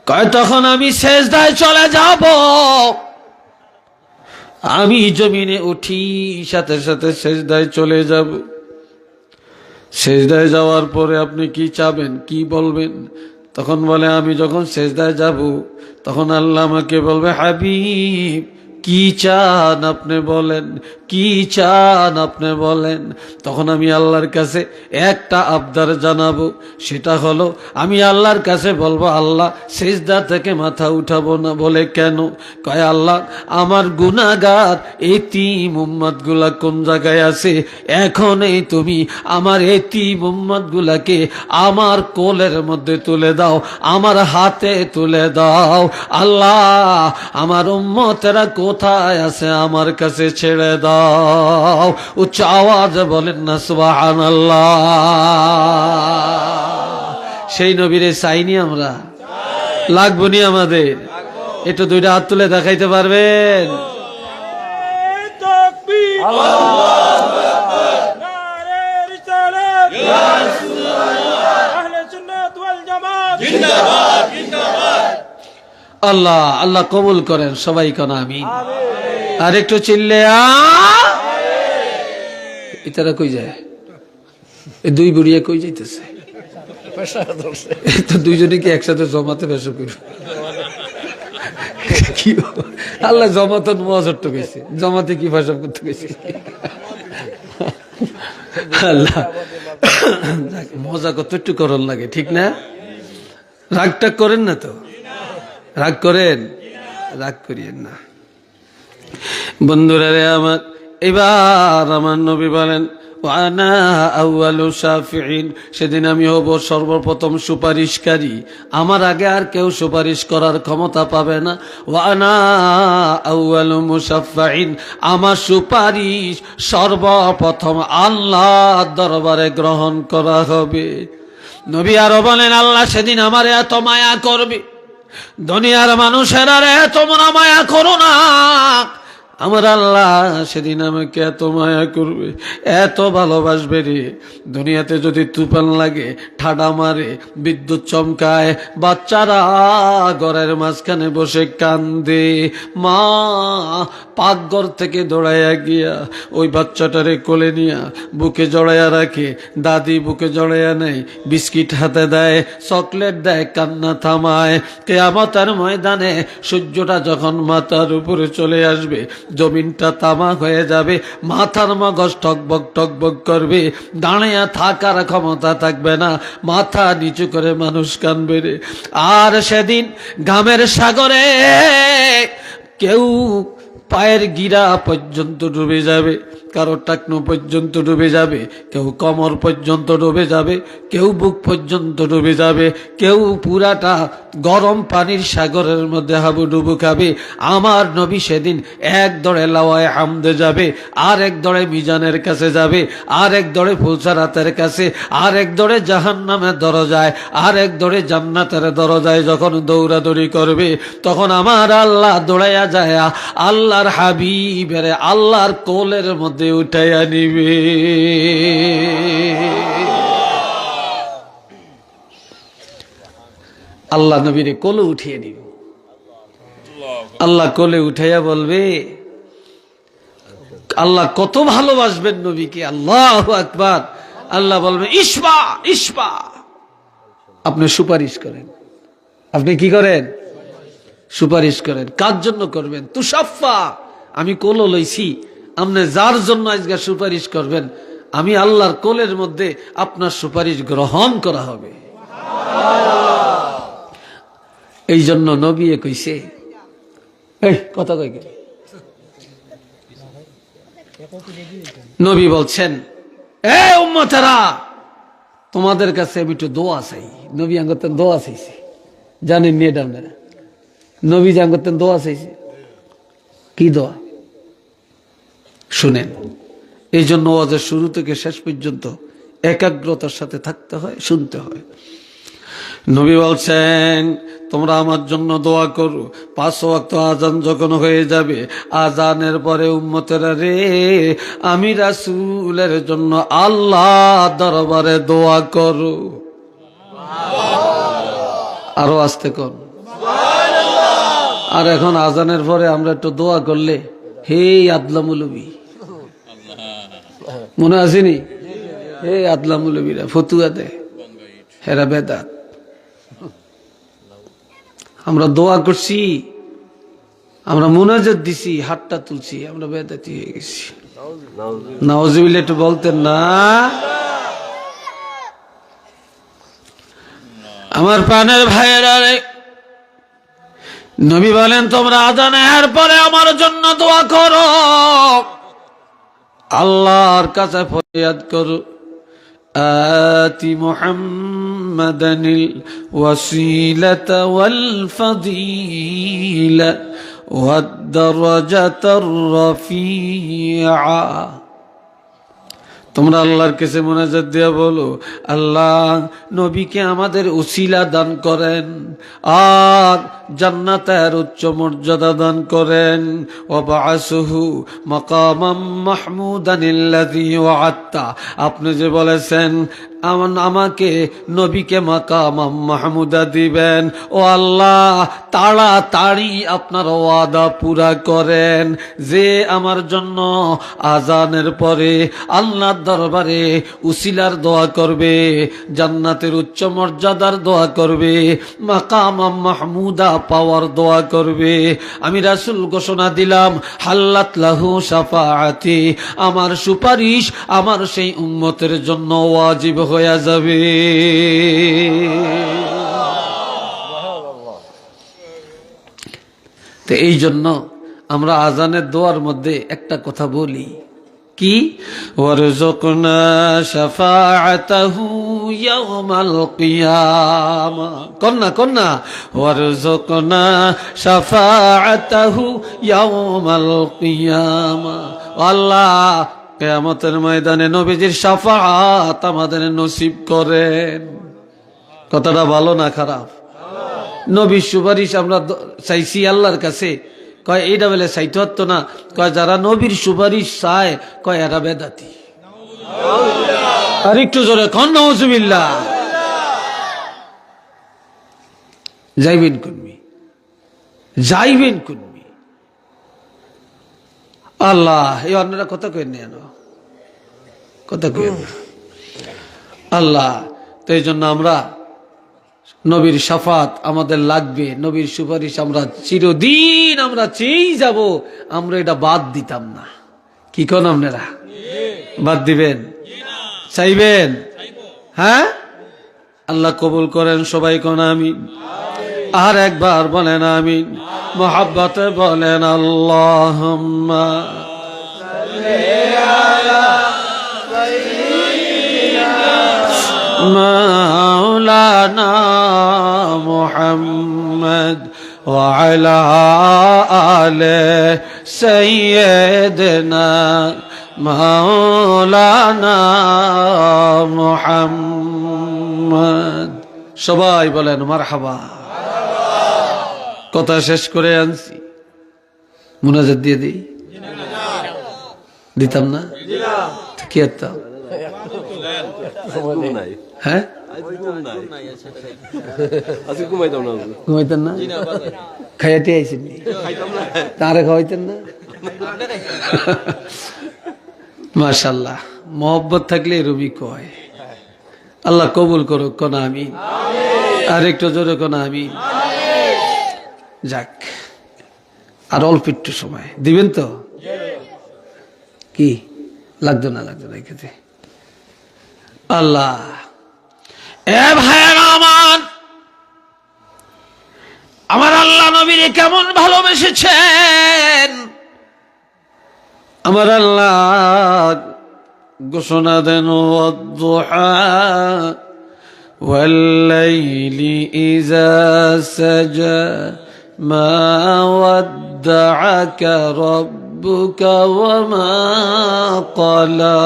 কয় তখন আমি সেজদায় চলে যাব আমি জমিনে উঠি সাথে সাথে সেজদায় চলে যাব সেজদায় যাওয়ার পরে আপনি কি চাবেন কি বলবেন তখন বলে আমি যখন সেজদায় যাব তখন আল্লাহ আমাকে বলবে হাবিব কি চান আপনি বলেন কি চান আপনি বলেন তখন আমি আল্লাহর কাছে একটা আবদার জানাবো সেটা হলো আমি আল্লাহর কাছে বলবো আল্লাহ সিজদা থেকে মাথা উঠাবো না বলে কেন কয় আল্লাহ আমার গুনাহগার এতিম উম্মতগুলা কোন জায়গায় আছে এখনই তুমি আমার এতিম উম্মতগুলাকে আমার কোলের মধ্যে তুলে দাও আমার হাতে তুলে দাও আল্লাহ আমার উম্মতেরা কোথায় আছে আমার কাছে ছেড়ে দাও উচ্চ আওয়াজে বলেন না সুবহানাল্লাহ সেই নবীরে চাইনি আমরা লাগবো নি আমাদের একটু দুইটা হাত তুলে দেখাইতে পারবেন আল্লাহ আল্লাহ কবুল করেন সবাই কোন আমিন আর একটু চিল্লে এটারা কই যায় এই দুই বুড়িয়া কই যাইতেছে তো দুইজনে কি একসাথে জমাতে বেশ করবে কি আল্লাহ জমাতন মজর তো গেছে জমাতে কি ভাষা করতে গেছে আল্লাহ মজা কত একটু করণ লাগে ঠিক না রাগটা করেন না তো? রাগ করেন? রাগ করিয়েন না বন্ধুরা রে আমার। এবার আমার নবী বলেন ওয়ানা আউয়ালু শাফিঈন, সেদিন আমি হব সর্বপ্রথম সুপারিশকারী, আমার আগে আর কেউ সুপারিশ করার ক্ষমতা পাবে না। ওয়ানা আউয়ালু মুশাফফাঈন, আমার সুপারিশ সর্বপ্রথম আল্লাহর দরবারে গ্রহণ করা হবে। নবী আরো বলেন আল্লাহ সেদিন আমারে এত মায়া করবে, দুনিয়ার মানুষের আর এত মায়া করো না, আমার আল্লাহ সেদিন আমাকে এত মায়া করবে, এত ভালোবাসবে রে। দুনিয়াতে যদি তুফান লাগে, ঠাডা মারে, বিদ্যুৎ চমকায়, বাচ্চারা ঘরের মাঝখানে বসে কান্দে, মা পাকঘর থেকে দৌড়াইয়া গিয়া ওই বাচ্চাটারে কোলে নিয়া বুকে জড়াইয়া রাখে, দাদি বুকে জড়াইয়া নেয়, বিস্কিট হাতে দেয়, চকলেট দেয়, কান্না থামায়। কিয়ামতের ময়দানে সূর্যটা যখন মাথার উপরে চলে আসবে, জমিনটা তামাক হয়ে যাবে, মাথার মগজ টকবক করবে, দাঁড়িয়ে থাকার ক্ষমতা থাকবে না, মাথা নিচু করে মানুষ কানবে রে। আর সেদিন ঘামের সাগরে কেউ পায়ের গিরা পর্যন্ত ডুবে যাবে, কারো টাকনু পর্যন্ত ডুবে যাবে, কেউ কোমর পর্যন্ত ডুবে যাবে, কেউ বুক পর্যন্ত ডুবে যাবে, কেউ পুরাটা গরম পানির সাগরের মধ্যে হাবুডুবু খাবে। আমার নবী সেদিন এক দড়ে লাওয়ায়ে হামদে যাবে, আর এক দড়ে মিজানের কাছে যাবে, আর এক দড়ে ফুলসারাতের কাছে, আর এক দড়ে জাহান্নামের দরজায়, আর এক দড়ে জান্নাতের দরজায় যখন দৌড়াদৌড়ি করবে, তখন আমার আল্লাহ দৌড়াইয়া যায় আল্লাহর হাবিবের আল্লাহর কোলের মধ্যে উঠাইয়া নিবে। আল্লাহ নবীরে কোলে উঠিয়ে নিবে। আল্লাহ কোলে উঠাইয়া বলবে, আল্লাহ কত ভালোবাসবেন নবীকে, আল্লাহু আকবার। আল্লাহ বলবে ইসবা ইসবা, আপনি সুপারিশ করেন। আপনি কি করেন? সুপারিশ করেন। কার জন্য করবেন? তুষাফা, আমি কোলে লইছি, আপনি যার জন্য আজকে সুপারিশ করবেন, আমি আল্লাহর কোলের মধ্যে আপনার সুপারিশ গ্রহণ করা হবে। এই জন্য নবী কইছে, এই কথা কই কে? নবী বলছেন এ উম্মতেরা, তোমাদের কাছে আমি একটু দোয়া চাই। নবী আঙ্গতেন দোয়া চাইছে, জানেন নি এটা আপনারা? নবী যে আঙ্গতেন দোয়া চাইছে, কি দোয়া শুনেন। এই জন্য ওয়াজের শুরু থেকে শেষ পর্যন্ত একাগ্রতার সাথে থাকতে হয়, শুনতে হয়। নবী বলছেন তোমরা আমার জন্য দোয়া করো, 5 ওয়াক্ত আজান যখন হয়ে যাবে, আজানের পরে উম্মতেরা রে, আমি রাসূলের জন্য আল্লাহ দরবারে দোয়া করো। আরো আস্তে কর। আর এখন আজানের পরে আমরা একটু দোয়া করলে, হে আদলা মৌলবী, মনে আসেনি? হে আদলা মৌলবীরা ফতুয়া দেয়, হেরা বেদাত। আমরা দোয়া করছি, আমরা মুনাজাত দিছি, হাতটা তুলছি, আমরা বেদাতি হয়ে গেছি। নাউজুবিল্লাহ একটু বলতেন না? আমার প্রাণের ভাইয়েরা রে, নবী বলেন তোমরা আজানের পরে আমার জন্য দোয়া করো, আল্লাহর কাছে ফরিয়াদ করো, আতি মুহাম্মাদানিল ওয়াসিলাতা ওয়াল ফাদিলা ওয়াদ দারাজাতার রাফিআ। তোমরা আল্লাহর কাছে মুনাজাত দিয়া বলো, আল্লাহ নবীকে আমাদের উসিলা দান করেন, আর জান্নাতের উচ্চ মর্যাদা দান করেন। ওয়াবআসহু মাকামাম মাহমুদানিল্লাযী ওয়া'আদতা, আপনি যে বলেছেন আমাকে নবীকে মাকামাম মাহমুদা দিবেন, ও আল্লাহ তাড়াতাড়ি আপনার ওয়াদা পুরা করেন, যে আমার জন্য আজানের পরে আল্লাহর দরবারে উসিলার দোয়া করবে, জান্নাতের উচ্চ মর্যাদার দোয়া করবে, মাকামাম মাহমুদা পাওয়ার দোয়া করবে। আমি রাসূল ঘোষণা দিলাম, হাল্লাত লাহু শাফাআতি, আমার সুপারিশ আমার সেই উম্মতের জন্য ওয়াজিব হয়ে যাবে। তো এই জন্য আমরা আজানের দোয়ার মধ্যে একটা কথা বলি, কি? ওয়ারযুকনা শাফাআতাহু ইয়াওমাল কিয়ামা। কন্না ওয়ারযুকনা শাফাআতাহু ইয়াওমাল কিয়ামা। আল্লাহ, কিয়ামতের ময়দানে নবীজির শাফাআত আমাদের নসিব করেন। কথাটা ভালো না খারাপ? নবীর সুপারিশ আমরা চাইছি আল্লাহর কাছে, কয় এইটা বলে চাইতে হতো না, কয় যারা নবীর সুপারিশ চায় কয় এরা বেদাতি। আর একটু জোরে কন নাউজুবিল্লাহ। যাইবেন কোনমি আল্লাহ, এই অন্যরা কথা কই নেন, কথা কই আল্লাহ। তো এই জন্য আমরা নবীর শাফাত আমাদের লাগবে, নবীর সুপারিশ আমরা চিরদিন আমরা চেয়েই যাব, আমরা এটা বাদ দিতাম না। কি কোন আপনারা বাদ দিবেন? চাইবেন? হ্যাঁ, আল্লাহ কবুল করেন। সবাই কোন আমিন। আর একবার বলেন আমিন। মোহাব্বতে বলেন আল্লাহুম্মা মাওলানা মুহাম্মদ ওয়া আলা আলে সাইয়্যিদিনা মাওলানা মুহাম্মদ। সবাই বলেন মারহাবা। কথা শেষ করে আনছি, মুনাজাত দিয়ে দিই, দিতাম না? কি করতাম? হ্যাঁ, ঘুমাইতেন না? খাইয়াতে আইসেন, তারে খাওয়াইতেন না? মাশাআল্লাহ, মোহব্বত থাকলে এরকমই কয়। আল্লাহ কবুল করুক, কোন আমিন। আর একটু জোরে কোন আমিন। যাক, আর অল্প একটু সময় দিবেন তো? কি লাগতো না এক্ষেত্রে? আল্লাহ, এ ভাইয়েরা আমার আল্লাহ নবীরে কেমন ভালোবেসেছেন। আমার আল্লাহ ঘোষণা দেন, ওয়াদ-দুহা ওয়াল-লাইলি ইযা সাজা মা ওয়াদ্দাআকা রাব্বুকা ওয়া মা ক্বালা।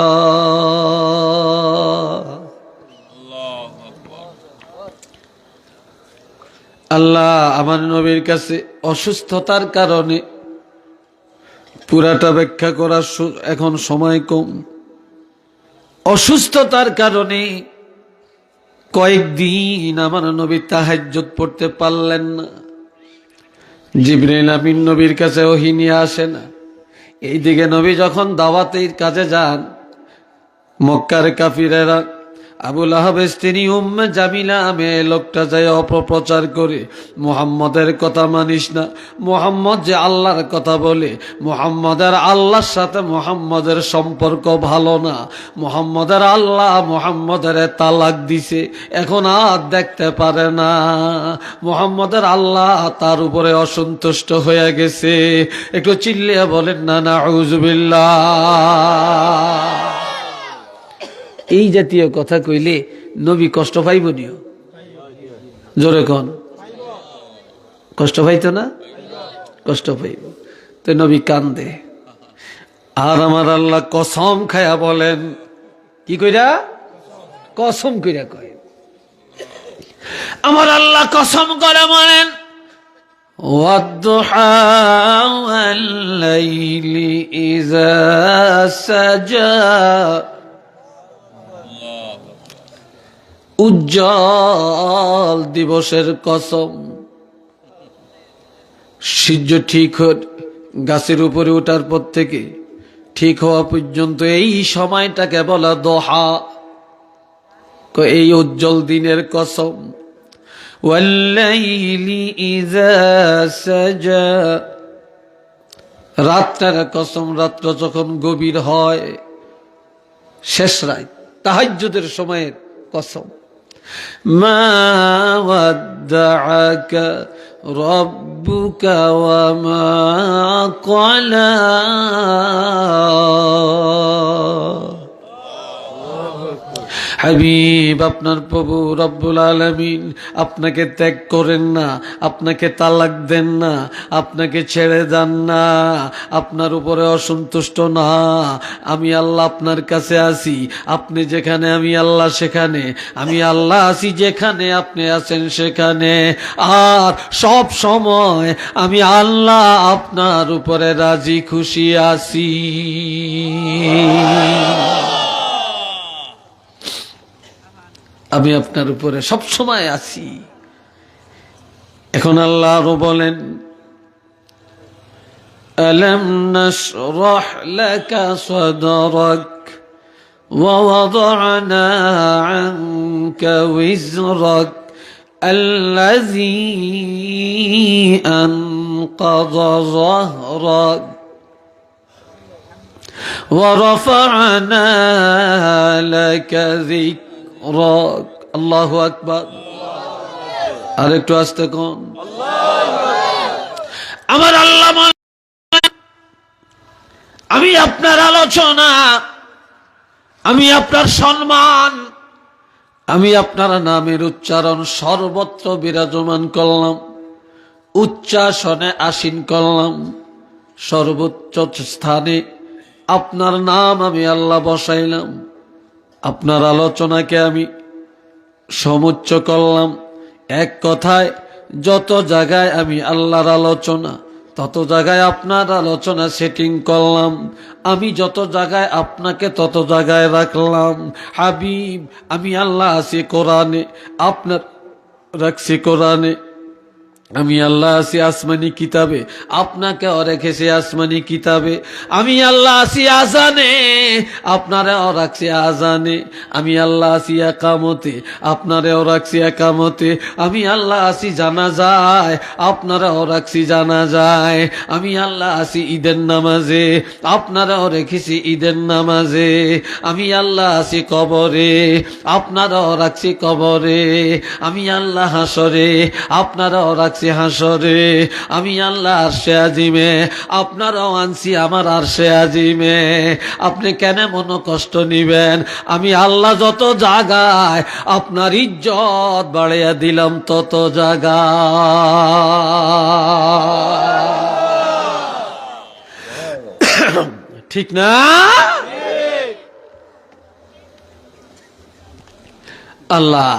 আল্লাহ আমার নবীর কাছে অসুস্থতার কারণে পুরাটা ব্যাখ্যা করার এখন সময় কম। অসুস্থতার কারণে কয়েকদিন আমার নবী তাহাজ্জুদ পড়তে পারলেন না। জিবরাইল আমিন নবীর কাছে ওহী নিয়ে আসে না। এইদিকে নবী যখন দাওয়াতের কাজে যান, মক্কার কাফিরেরা আবু লাহাবের স্ত্রী উম্মে জামিলা মেয়ে লোকটা যায় অপপ্রচার করে, মুহাম্মদের কথা মানিস না, মুহাম্মদ যে আল্লাহর কথা বলে, মুহাম্মদের আল্লাহর সাথে মুহাম্মদের সম্পর্ক ভালো না, মুহাম্মদের আল্লাহ মুহাম্মদের তালাক দিছে, এখন আর দেখতে পারে না, মুহাম্মদের আল্লাহ তার উপরে অসন্তুষ্ট হয়ে গেছে। একটু চিল্লিয়ে বলেন না নাউযুবিল্লাহ। এই জাতীয় কথা কইলে নবী কষ্ট পাইব নিও? জোরে কন, কষ্ট পাইতো না? কষ্ট পাইব। তো নবী কান্দে। আর আমার আল্লাহ কসম খায়া বলেন, কি কইরা? কসম কইরা কয়। আমার আল্লাহ কসম করে বলেন, ওয়াদ-দুহা ওয়াল-লাইলি ইযা সাজা। উজ্জ্বল দিবসের কসম। সূর্য ঠিক গাছের উপরে ওঠার পর থেকে ঠিক হওয়া পর্যন্ত এই সময়টাকে বলা দোহা। এই উজ্জ্বল দিনের কসম। ওয়াল-লাইলি ইযা সাজা। রাতটার কসম, রাত্র যখন গভীর হয়, শেষ রাত তাহাজ্জুদের সময়ের কসম। মা ওয়াদ্দাআকা রব্বুকা ওয়া মা ক্বালা। হাবিব, আপনার প্রভু রব্বুল আলামিন আপনাকে ত্যাগ করেন না, আপনাকে তালাক দেন না, আপনাকে ছেড়ে যান না, আপনার উপরে অসন্তুষ্ট না। আমি আল্লাহ আপনার কাছে আসি, আপনি যেখানে আমি আল্লাহ সেখানে, আমি আল্লাহ আসি যেখানে আপনি আছেন সেখানে। আর সব সময় আমি আল্লাহ আপনার উপরে রাজি খুশি আছি। আমি আপনার উপরে সব সময় আছি। এখন আল্লাহ আরো বলেন, আলাম নাশরাহ লাকা সাদরাক ওয়া ওয়াদা'না আনকা ওয়িজরাক আল্লাযী আনকাযা যাহরাক ওয়া রাফা'না লাকা যিকরাক। আল্লাহু আকবার। আর একটু আস্তে কোন। আমার আল্লাহ, আমি আপনার আলোচনা, আমি আপনার সম্মান, আমি আপনার নামের উচ্চারণ সর্বত্র বিরাজমান করলাম, উচ্চাসনে আসীন করলাম, সর্বোচ্চ স্থানে আপনার নাম আমি আল্লাহ বসাইলাম, আপনার আলোচনাকে আমি সমুচ্চ করলাম। এক কথায় যত জায়গায় আমি আল্লাহর আলোচনা, তত জায়গায় আপনার আলোচনা সেটিং করলাম। আমি যত জায়গায় আপনাকে তত জায়গায় রাখলাম। হাবিব, আমি আল্লাহ আছি কোরআনে, আপনার রাখছি কোরআনে। আমি আল্লাহ আছি আসমানি কিতাবে, আপনাকেও রেখেছি আসমানি কিতাবে। আমি আল্লাহ আছি আজানে, আপনারাও রাখছি আজানে। আমি আল্লাহ আছি একামতে, আপনারাও রাখছি একামতে। আমি আল্লাহ আছি জানাজায়, আপনারাও রাখছি জানাজায়। আমি আল্লাহ আছি ঈদের নামাজে, আপনারাও রেখেছি ঈদের নামাজে। আমি আল্লাহ আছি কবরে, আপনারাও রাখছি কবরে। আমি আল্লাহ হাসরে, আপনারাও রাখছি হাসরে। আমি আল্লাহ আরশে আজিমে, আপনারাও আনছি আমার আরশে আজিমে। আপনি কেন মন কষ্ট নিবেন? আমি আল্লাহ যত জায়গায় আপনার ইজ্জত বাড়িয়ে দিলাম তত জায়গা। ঠিক না? আল্লাহ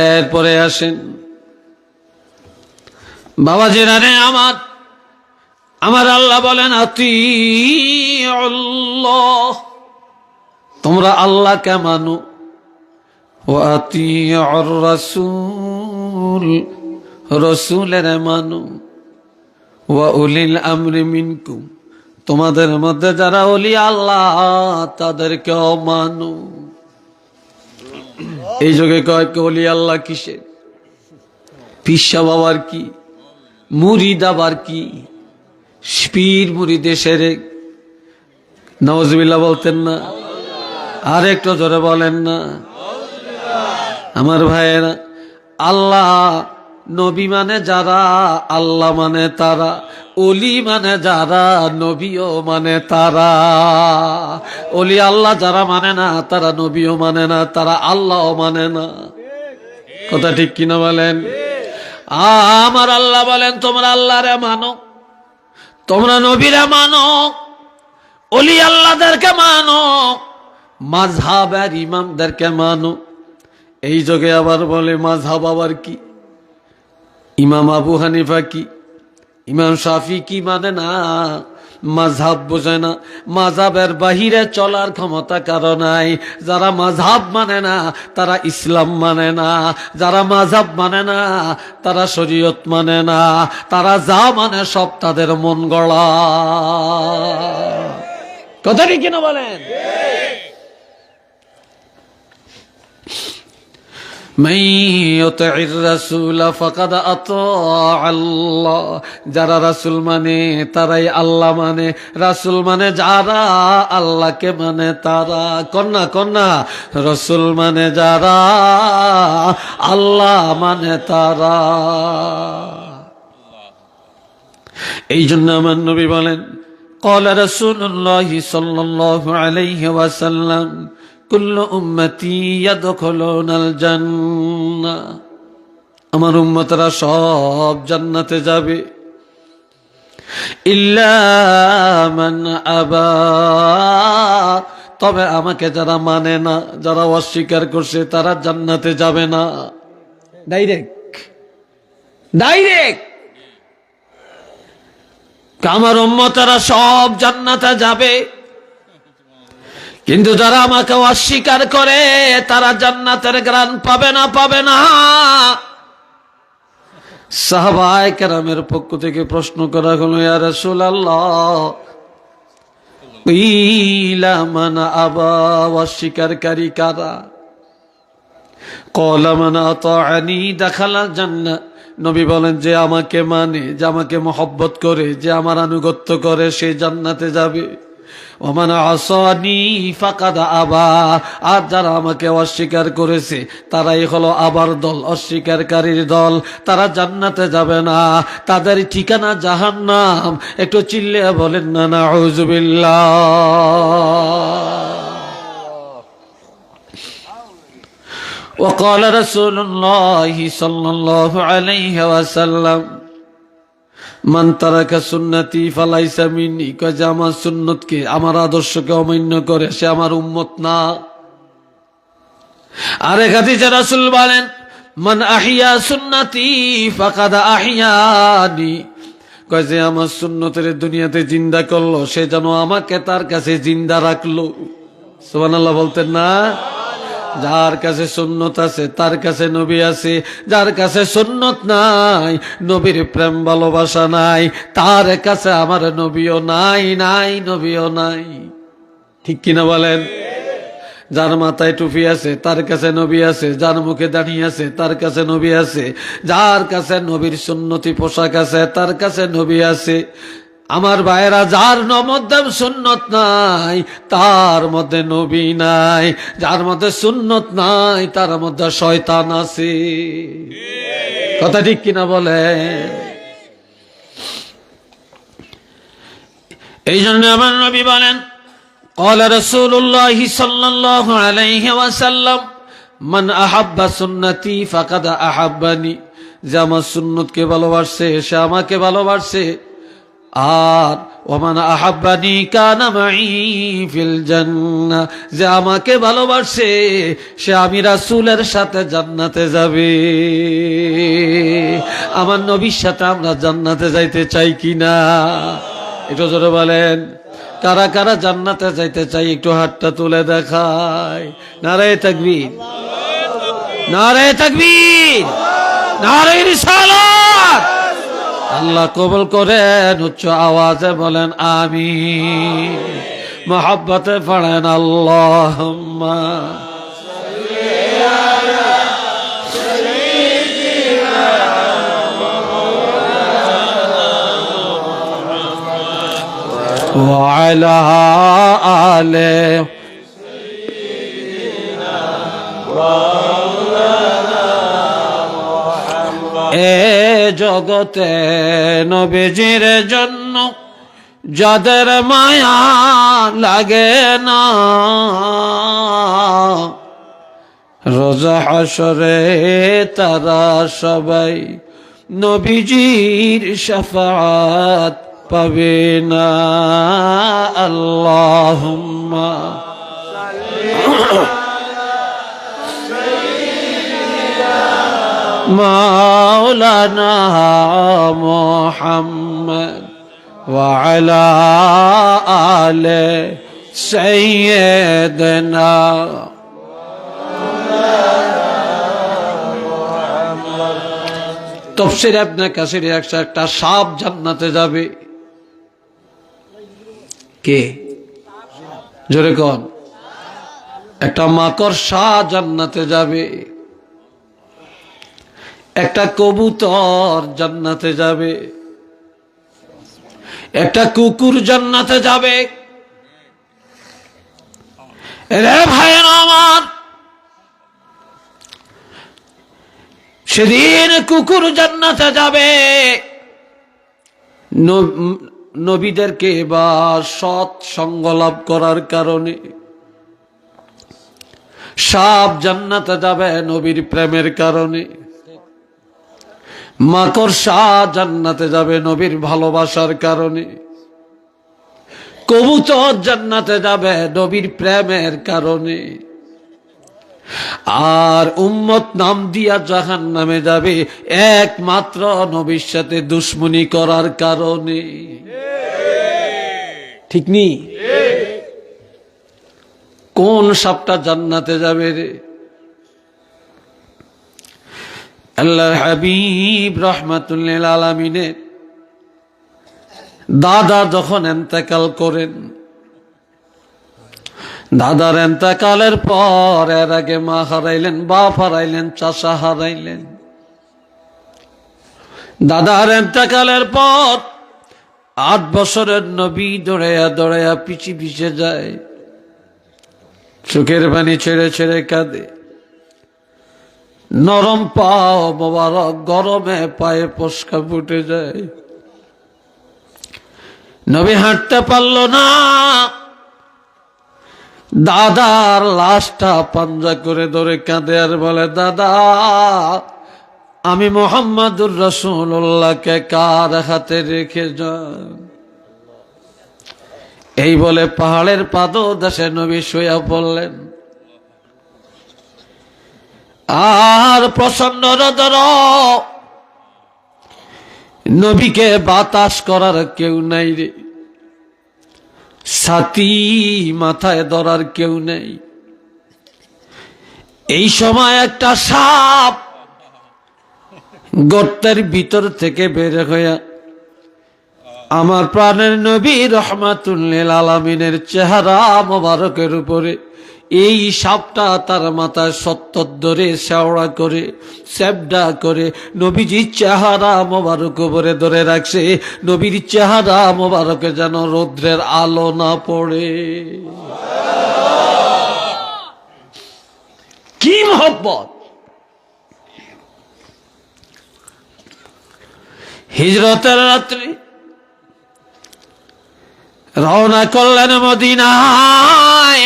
এরপরে আসেন বাবাজিরা রে আমার, আমার আল্লাহ বলেন আতিউল্লাহ, তোমরা আল্লাহকে মানো, ওয়া আতিউর রাসূল, রাসূলের মানো, ওয়া উলিল আমরি মিনকুম, তোমাদের মধ্যে যারা ওলি আল্লাহ তাদেরকেও মানো। এই যুগে কয় ওলি আল্লাহ কিসের? পিসা বাবার কি, মুরিদ আবার কি, পীর মুরিদে সেরেক। নাউজুবিল্লাহ বলতেন না? আর একটু জোরে বলেন না? আমার ভাইয়েরা, আল্লাহ নবী মানে যারা, আল্লাহ মানে তারা, ওলি মানে যারা, নবীও মানে তারা। ওলি আল্লাহ যারা মানে না, তারা নবীও মানে না, তারা আল্লাহও মানে না। কথা ঠিক কিনা বলেন? আমার আল্লাহ বলেন তোমরা আল্লাহরে মানো, তোমরা নবীরে মানো, ওলি আল্লাহদেরকে মানো, মাযহাবের ইমামদেরকে মানো। এই যুগে আবার বলে মাযহাব আবার কি? ইমাম আবু হানিফা কি, ইমাম শাফি কি মানে না, মাযহাব বোঝে না। মাযহাবের বাহিরে চলার ক্ষমতা কারো নাই। যারা মাযহাব মানে না তারা ইসলাম মানে না, যারা মাযহাব মানে না তারা শরীয়ত মানে না, তারা যা মানে সব তাদের মন গড়া। কথা ঠিক কিনা বলেন? মান ইউতি'র রাসূল ফাকাদ আতা'a আল্লাহ, যারা রাসূল মানে তারাই আল্লাহ মানে, রাসূল মানে যারা আল্লাহকে মানে তারা। কন্যা রাসূল মানে যারা আল্লাহ মানে তারা। এই জন্য আমার নবী বলেন, ক্বালা রাসূলুল্লাহ সাল্লাল্লাহু আলাইহি ওয়াসাল্লাম কুল্লু উম্মতি ইয়াদখুলুনাল জান্নাহ, আমার উম্মতরা সব জান্নাতে যাবে, ইল্লা মান আবা, তবে আমাকে যারা মানে না, যারা অস্বীকার করছে তারা জান্নাতে যাবে না। ডাইরেক্ট আমার উম্মতরা সব জান্নাতে যাবে, কিন্তু যারা আমাকে অস্বীকার করে তারা জান্নাতের গ্রাণ পাবে না। সাহাবায়ে কেরামের পক্ষ থেকে প্রশ্ন করা হলো, ইয়া রাসূলুল্লাহ, কিলা মান আবা, অস্বীকারী কারা? ক্বালা মান আতা'আনি দাখালাল জান্নাহ, নবী বলেন যে আমাকে মানে, যে আমাকে মহব্বত করে, যে আমার আনুগত্য করে সে জান্নাতে যাবে। ওমান আসানি ফাকাদ আবা, আর যারা আমাকে অস্বীকার করেছে তারাই হলো আবার দল, অস্বীকারীর দল, তারা জান্নাতে যাবে না, তাদের ঠিকানা জাহান্নাম। একটু চিল্লিয়ে বলেন না নাউযুবিল্লাহ। وقال رسول الله صلى الله عليه وسلم মান তারাকা সুন্নতি ফালাইসা মিন্নি, কয় যে আমার সুন্নতকে, আমার আদর্শকে অমান্য করে সে আমার উম্মত না। আরেক হাদিসে রাসূল বলেন, মান আহিয়া সুন্নতি ফাকাদ আহিয়ানি, কয় যে আমার সুন্নতের দুনিয়াতে জিন্দা করলো সে যেন আমাকে তার কাছে জিন্দা রাখলো। সুবহানাল্লাহ বলতেন না? যার কাছে সুন্নত আছে তার কাছে নবী আছে, যার কাছে সুন্নত নাই, নবীর প্রেম ভালোবাসা নাই, তার কাছে আমার নবীও নাই, নবীও নাই। ঠিক কিনা বলেন? যার মাথায় টুপি আছে তার কাছে নবী আছে, যার মুখে দাড়ি আছে তার কাছে নবী আছে, যার কাছে নবীর সুন্নতি পোশাক আছে তার কাছে নবী আছে। আমার ভাইয়েরা, যার মধ্যে সুন্নত নাই তার মধ্যে নবী নাই, যার মধ্যে সুন্নত নাই তার মধ্যে শয়তান আছে। কথা ঠিক কিনা বলে? এই জন্য আমার নবী বলেন, ক্বালা রাসূলুল্লাহ সাল্লাল্লাহু আলাইহি ওয়াসাল্লাম মান আহাব্বা সুন্নতি ফাকাদ আহাব্বানি, যে আমার সুন্নতকে ভালোবাসে সে আমাকে ভালোবাসে, আর ওমান আহাব্বানি কানা মাই ফিল জান্নাহ, যে আমাকে ভালোবাসে সে আমি রাসূলের সাথে জান্নাতে যাবে। আমার নবীর সাথে আমরা জান্নাতে যাইতে চাই কিনা? একটু জোরে বলেন, কারা কারা জান্নাতে যাইতে চাই? একটু হাতটা তুলে দেখায়। নারায়ে তাকবীর, নারায়ে তাকবীর, নারায়ে রিসালাত। আল্লাহ কবুল করেন, উচ্চ আওয়াজে বলেন আমিন। মহব্বতে পড়েন আল্লাহুম্মা ওয়া আলা আলে এ জগতে নবীজির জন্য যাদের মায়া লাগে না, রোজ হাসরে তারা সবাই নবীজির শাফাআত পাবে না। আল্লাহুম্মা মাওলানা মুহাম্মদ ওয়া আলা আলে সাইয়্যিদিনা। তাফসীর ইবনে কাসির একটা সাপ জান্নাতে যাবে। কে? জোরে কোন? একটা মাকড়সা জান্নাতে যাবে। একটা কবুতর জান্নাতে যাবে, একটা কুকুর জান্নাতে যাবে। রে ভাইয়ের আমার, সেদিন কুকুর জান্নাতে যাবে, নবীদেরকে বা সৎ সঙ্গ লাভ করার কারণে। সাপ জান্নাতে যাবে নবীর প্রেমের কারণে। মাকড়সা জান্নাতে যাবে নবীর ভালোবাসার কারণে। কবুতর জান্নাতে যাবে নবীর প্রেমের কারণে। আর উম্মত নাম দিয়া জাহান্নামে যাবে একমাত্র নবীর সাথে দুশ্মনী করার কারণে। ঠিক নি? কোন সাপটা জান্নাতে যাবে রে? আল্লাহর হাবিব রাহমাতুল্লিল আলামিনের দাদা যখন ইন্তেকাল করেন, দাদার ইন্তেকালের পর এর আগে মা হারাইলেন, বাপ হারাইলেন, চাচা হারাইলেন। দাদার ইন্তেকালের পর 8 বছরের নবী দৌড়াইয়া দৌড়াইয়া পিছে পিছে যায়, চোখের পানি ছেড়ে ছেড়ে কাঁদে। নরম পাও মোবারক, গরমে পায়ে পশকা ফুটে যায়। নবী হাঁটতে পারল না, দাদার লাশটা পাঞ্জা করে ধরে কাঁদে আর বলে, দাদা আমি মুহাম্মাদুর রাসূলুল্লাহকে কার হাতে রেখে যান? এই বলে পাহাড়ের পাদদেশে নবী শুয়ে পড়লেন। আর প্রচন্ড রোদ, নবীকে বাতাস করার কেউ নাই রে, ছাতি মাথায় ধরার কেউ নেই। এই সময় একটা সাপ গর্তের ভিতর থেকে বের হইয়া আমার প্রাণের নবী রাহমাতুল্লিল আলামিনের চেহারা মোবারকের উপরে এই সাপটা তার মাথায় সত্তর ধরে শেওড়া করে স্যাবডা করে নবীজির চেহারা মোবারক উপরে ধরে রাখছে। নবীর চেহারা মোবারকে যেন রৌদ্রের আলো না পড়ে। কি মহব্বত! হিজরতের রাত্রি রওনা করলেন মদিনায়।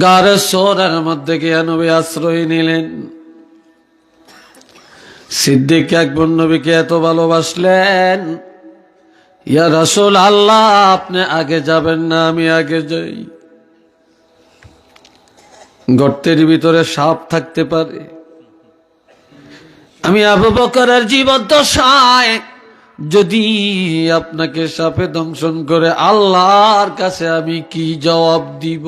গারে সোরের মধ্যে গিয়ে নবী আশ্রয় নিলেন। সিদ্দিক আকবর নবীকে এত ভালোবাসলেন, ইয়া রাসূল আল্লাহ আপনি আগে যাবেন না, আমি আগে যাই। গর্তের ভিতরে সাপ থাকতে পারে, আমি আবু বকরের জীবদ্দশায় যদি আপনাকে সাপে দংশন করে আল্লাহর কাছে আমি কি জবাব দিব?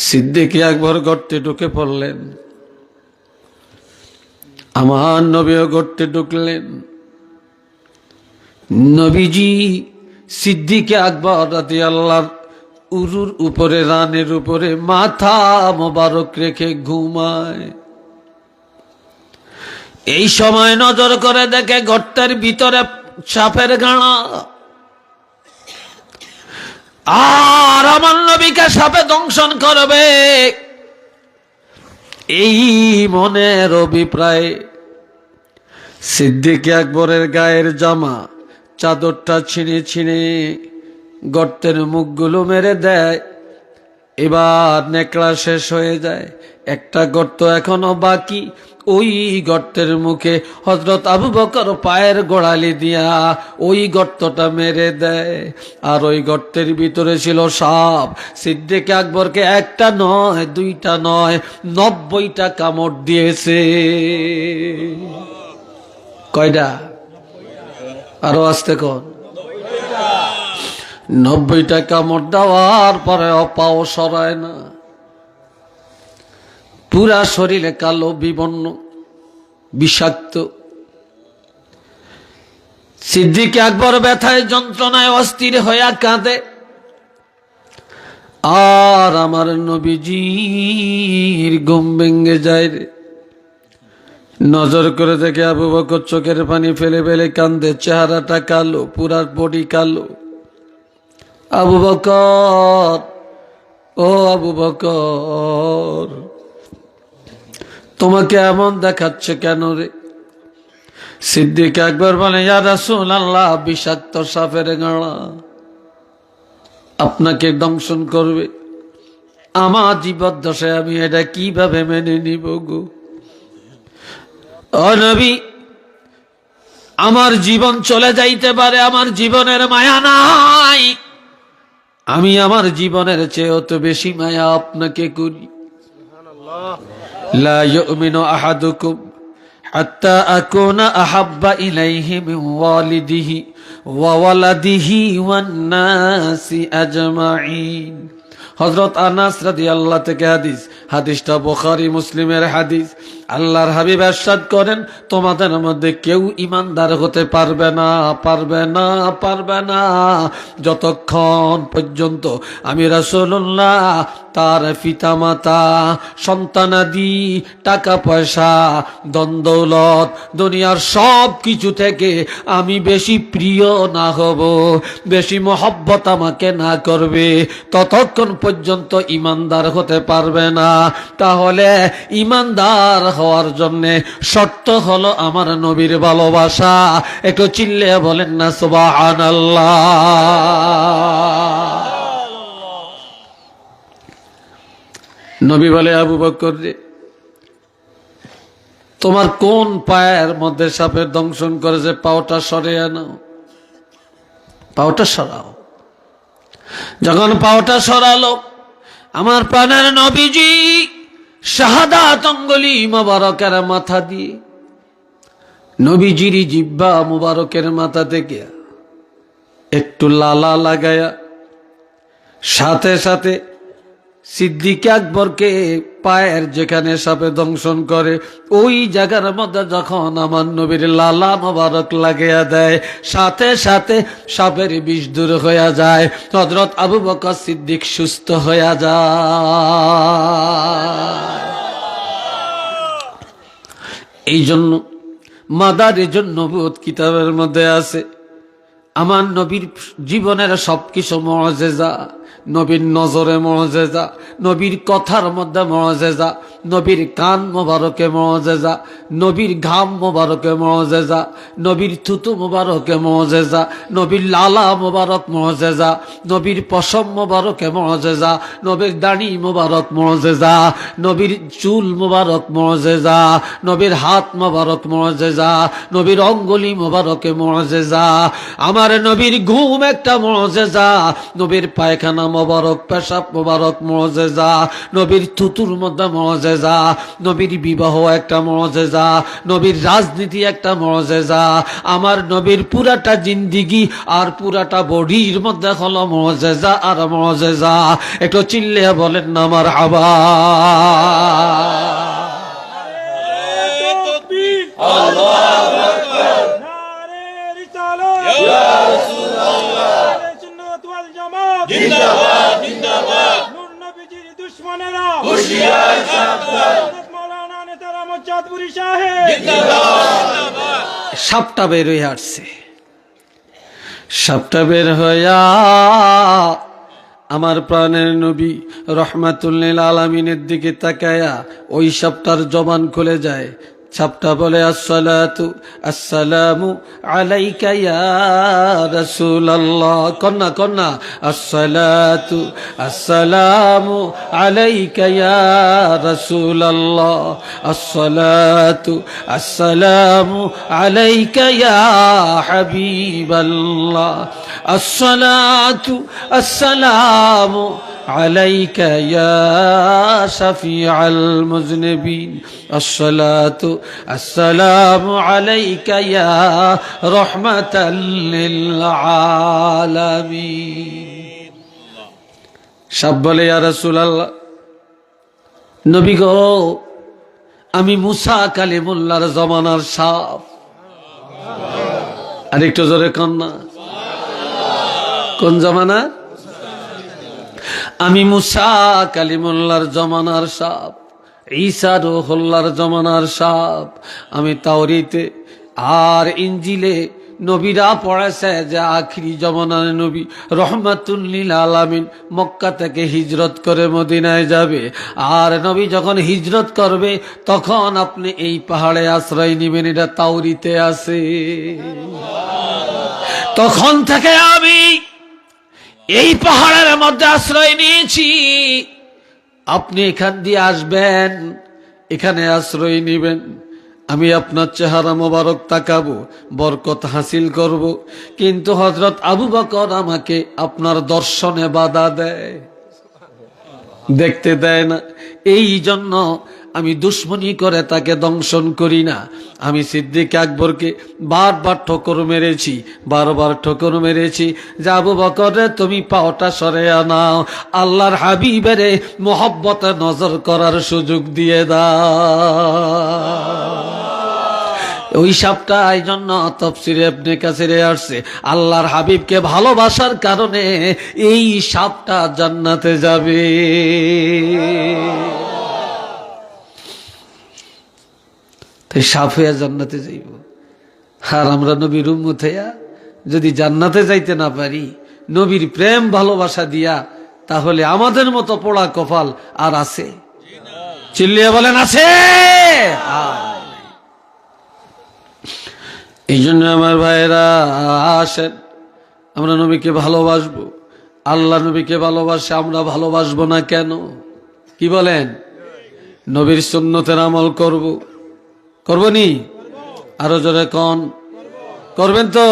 সিদ্দিক আকবর গর্তে ঢুকে পড়লেন, আমার নবীও গর্তে ঢুকলেন। নবীজি সিদ্দিক আকবর রাদিয়াল্লাহু উরুর উপরে, রানের উপরে মাথা মোবারক রেখে ঘুমায়। এই সময় নজর করে দেখে গর্তের ভিতরে সাপের গাঁড়া। আর আমার নবীকে সাপে দংশন করবে এই মনের অভিপ্রায় সিদ্দিক আকবরের গায়ের জামা চাদরটা ছিঁড়ে ছিঁড়ে গর্তের মুখগুলো মেরে দেয়। এবার নেকড়া শেষ হয়ে যায়, একটা গর্ত এখনো বাকি। ওই গর্তের মুখে হযরত আবু বকর পায়ের গোড়ালি দিয়া ওই গর্তটা মেরে দেয়। আর ওই গর্তের ভিতরে ছিল সাপ। সিদ্দিক আকবরকে একটা নয়, দুইটা নয়, 90টা কামড় দিয়েছে। কয়টা? আরো আসতে কর। 90টা কামড় দেওয়ার পরে পাও সরায় না, পুরা শরীরে কালো বিবর্ণ বিষাক্ত। সিদ্দিক আকবর ব্যথায় যন্ত্রণায় অস্থির হইয়া কাঁদে। আর আমার নবীজির ঘুম ভেঙে যায় রে। নজর করে দেখে আবু বকর চোখের পানি ফেলে ফেলে কান্দে, চেহারাটা কালো, পুরা বডি কালো। আবু বকর, ও আবু বকর, তোমাকে এমন দেখাচ্ছে কেন রে? সিদ্দিক একবার বলে, ইয়া রাসূলুল্লাহ, বিষাক্ত সাপের গাড়া আপনাকে দংশন করবে। আমার জীবদ্দশায় আমি এটা কিভাবে মেনে নিব গো? ও নবী, আমার জীবন চলে যাইতে পারে, আমার জীবনের মায়া নাই, আমি আমার জীবনের চেয়েও তো বেশি মায়া আপনাকে করি। লা ইউমিনু আহাদুকুম হাত্তা আকুনা আহাব্বা ইলাইহি মিন ওয়ালিদিহি ওয়া ওয়ালাদিহি ওয়ান নাসি আজমাইন। হযরত আনাস রাদিয়াল্লাহু থেকে হাদিস, হাদিসটা বুখারী মুসলিমের হাদিস। আল্লাহর হাবিব ইরশাদ করেন, তোমাদের মধ্যে কেউ ঈমানদার হতে পারবে না, পারবে না, পারবে না যতক্ষণ পর্যন্ত আমি রাসূলুল্লাহ তার পিতামাতা, সন্তানাদি, টাকা পয়সা, ধন দৌলত, দুনিয়ার সব কিছু থেকে আমি বেশি প্রিয় না হব, বেশি মহব্বত আমাকে না করবে, ততক্ষণ পর্যন্ত ঈমানদার হতে পারবে না। তাহলে ঈমানদার হওয়ার জন্য শর্ত হলো আমার নবীর ভালোবাসা। একটু চিল্লিয়ে বলেন না সুবহানাল্লাহ। নবী বলে, আবু বকর রে, তোমার কোন পায়ের মধ্যে সাপের দংশন করেছে? পাওটা সরে আনো, পাওটা সরাও। যখন পাওটা সরালো, আমার প্রাণের নবীজি শাহাদাত অঙ্গুলি মুবারকের মাথা দিয়ে, নবীজির জিহ্বা মুবারকের মাথা থেকে একটু লালা লাগায়া সাথে সাথে সিদ্দিক আকবরকে পায়ের যেখানে সাপে দংশন করে ওই জায়গার মধ্যে যখন আমার নবীর লালা মোবারক লাগিয়া দেয়, সাথে সাথে সাপের বিষ দূর হইয়া যায়। হযরত আবু বকর সিদ্দিক সুস্থ হইয়া যায়। এই জন্য মাদারিজুন নবুওয়াত কিতাবের মধ্যে আছে, আমার নবীর জীবনের সবকিছু মুআজিজা, নবীর নজরে মুআজিজা, নবীর কথার মধ্যে মুআজিজা, নবীর কান মোবারকে মুআজিজা, নবীর ঘাম মোবারকে মুআজিজা, নবীর থুতু মোবারকে মুআজিজা, নবীর লালা মোবারক মুআজিজা, নবীর পশম মোবারকে মুআজিজা, নবীর দাড়ি মোবারক মুআজিজা, নবীর চুল মোবারক মুআজিজা, নবীর হাত মোবারক মুআজিজা, নবীর অঙ্গুলি মোবারকে মুআজিজা। আমার নবীর ঘুম একটা মুআজিজা, নবীর পায়খানা মোবারক, পেশাব মোবারক মুআজিজা, নবীর থুতুর মধ্যে মুআজিজা, নবীর বিবাহ একটা মুআজিজা, নবীর রাজনীতি একটা মুআজিজা। আমার নবীর পুরাটা জিন্দিগি আর পুরাটা বডির মধ্যে হলো মুআজিজা আর মুআজিজা। একটু চিল্লিয়ে বলেন না মারহাবা। আল্লাহু আকবার, নারে রিসালাত, ইয়া রাসূলুল্লাহ, সুন্নাত ওয়াল জামাত জিন্দাবাদ, জিন্দাবাদ, নূর নবীজির দুশমনেরা হুশিয়ার, সাবধান, মাওলানা নেতারা মজ্জাদপুরি সাহেব জিন্দাবাদ, জিন্দাবাদ। সাপটা বের হয়ে আসছে, সাপটা বের হইয়া আমার প্রাণের নবী রহমাতুল লিল আলামিনের দিকে তাকায়া ওই সাপটার জবান খুলে যায়। সাপটা বলে, আসসালাতু আসসালামু আলাইকা ইয়া রাসূলুল্লাহ। কন্যা কন্যা, আসসালাতু আসসালামু আলাইকা ইয়া রাসূলুল্লাহ, আসসালাতু আসসালামু আলাইকা ইয়া হাবিবাল্লাহ, আসসালাতু আসসালামু আলাইকা ইয়া শাফিআল মুযনিবিন, আসসালাতু আসসালামু আলাইকা ইয়া রাহমাতাল লিল আলামিন। সাপ বলে, ইয়া রাসূলুল্লাহ, নবী গো, আমি মুসা কালিমুল্লাহর জমানার সাপ। আরেকটু জোরে কন্যা, কোন জমানা? আমি মুসা কালিমুল্লাহর জমানার সাপ, ঈসা রূহুল্লাহর জমানার সাপ। আমি তাওরীতে আর ইনজিলে নবীরা পড়েছে যে আখিরি জমানার নবী রহমাতুল লিল আলামিন মক্কা থেকে হিজরত করে মদিনায় যাবে। আর নবী যখন হিজরত করবে তখন আপনি এই পাহাড়ে আশ্রয় নেবেন, এটা তাওরীতে আছে। তখন থেকে আমি এই পাহাড়ের মধ্যে আশ্রয় নিয়েছি। আপনি এখান দিয়ে আসবেন, এখানে আশ্রয় নেবেন, আমি আপনার চেহারা মোবারক তাকাবো, বরকত হাসিল করব। কিন্তু হযরত আবু বকর আমাকে আপনার দর্শনে বাধা দেয়, দেখতে দেয় না। এই জন্য আমি দুশ্মনী করে তাকে দংশন করি না। আমি সিদ্দিক আকবরকে বারবার ঠোকর মেরেছি, বারবার ঠোকর মেরেছি যে আবু বকর রে, তুমি পাওটা সরে আনাও, আল্লাহর হাবিবের মোহব্বতে নজর করার সুযোগ দিয়ে দাও। ওই সাপটা এই জন্য তাফসীরে ইবনে কাসিরে আসছে, আল্লাহর হাবিবকে ভালোবাসার কারণে এই সাপটা জান্নাতে যাবে। তাই সাপ হইয়া জান্নাতে যাইব। আর আমরা নবীর উম্মত হইয়া যদি জান্নাতে যাইতে না পারি নবীর প্রেম ভালোবাসা দিয়া, তাহলে আমাদের মতো পোড়া কপাল আর আছে? চিল্লিয়ে বলেন আছে? এই জন্য আমার ভাইরা আসেন, আমরা নবীকে ভালোবাসবো। আল্লাহ নবীকে ভালোবাসে, আমরা ভালোবাসবো না কেন? কি বলেন? নবীর সুন্নতের আমল করব, করবনি? আরো জোরে কোন করবেন তো?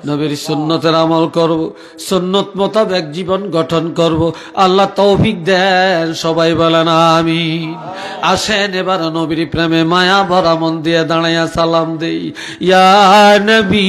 নবীর সুন্নতের আমল করব, সুন্নত মোতাবেক জীবন গঠন করব। আল্লাহ তৌফিক দেন, সবাই বলেন আমিন। আসেন এবার নবীর প্রেমে মায়া ভরা মন দিয়ে দাঁড়াইয়া সালাম দেই, ইয়া নবী।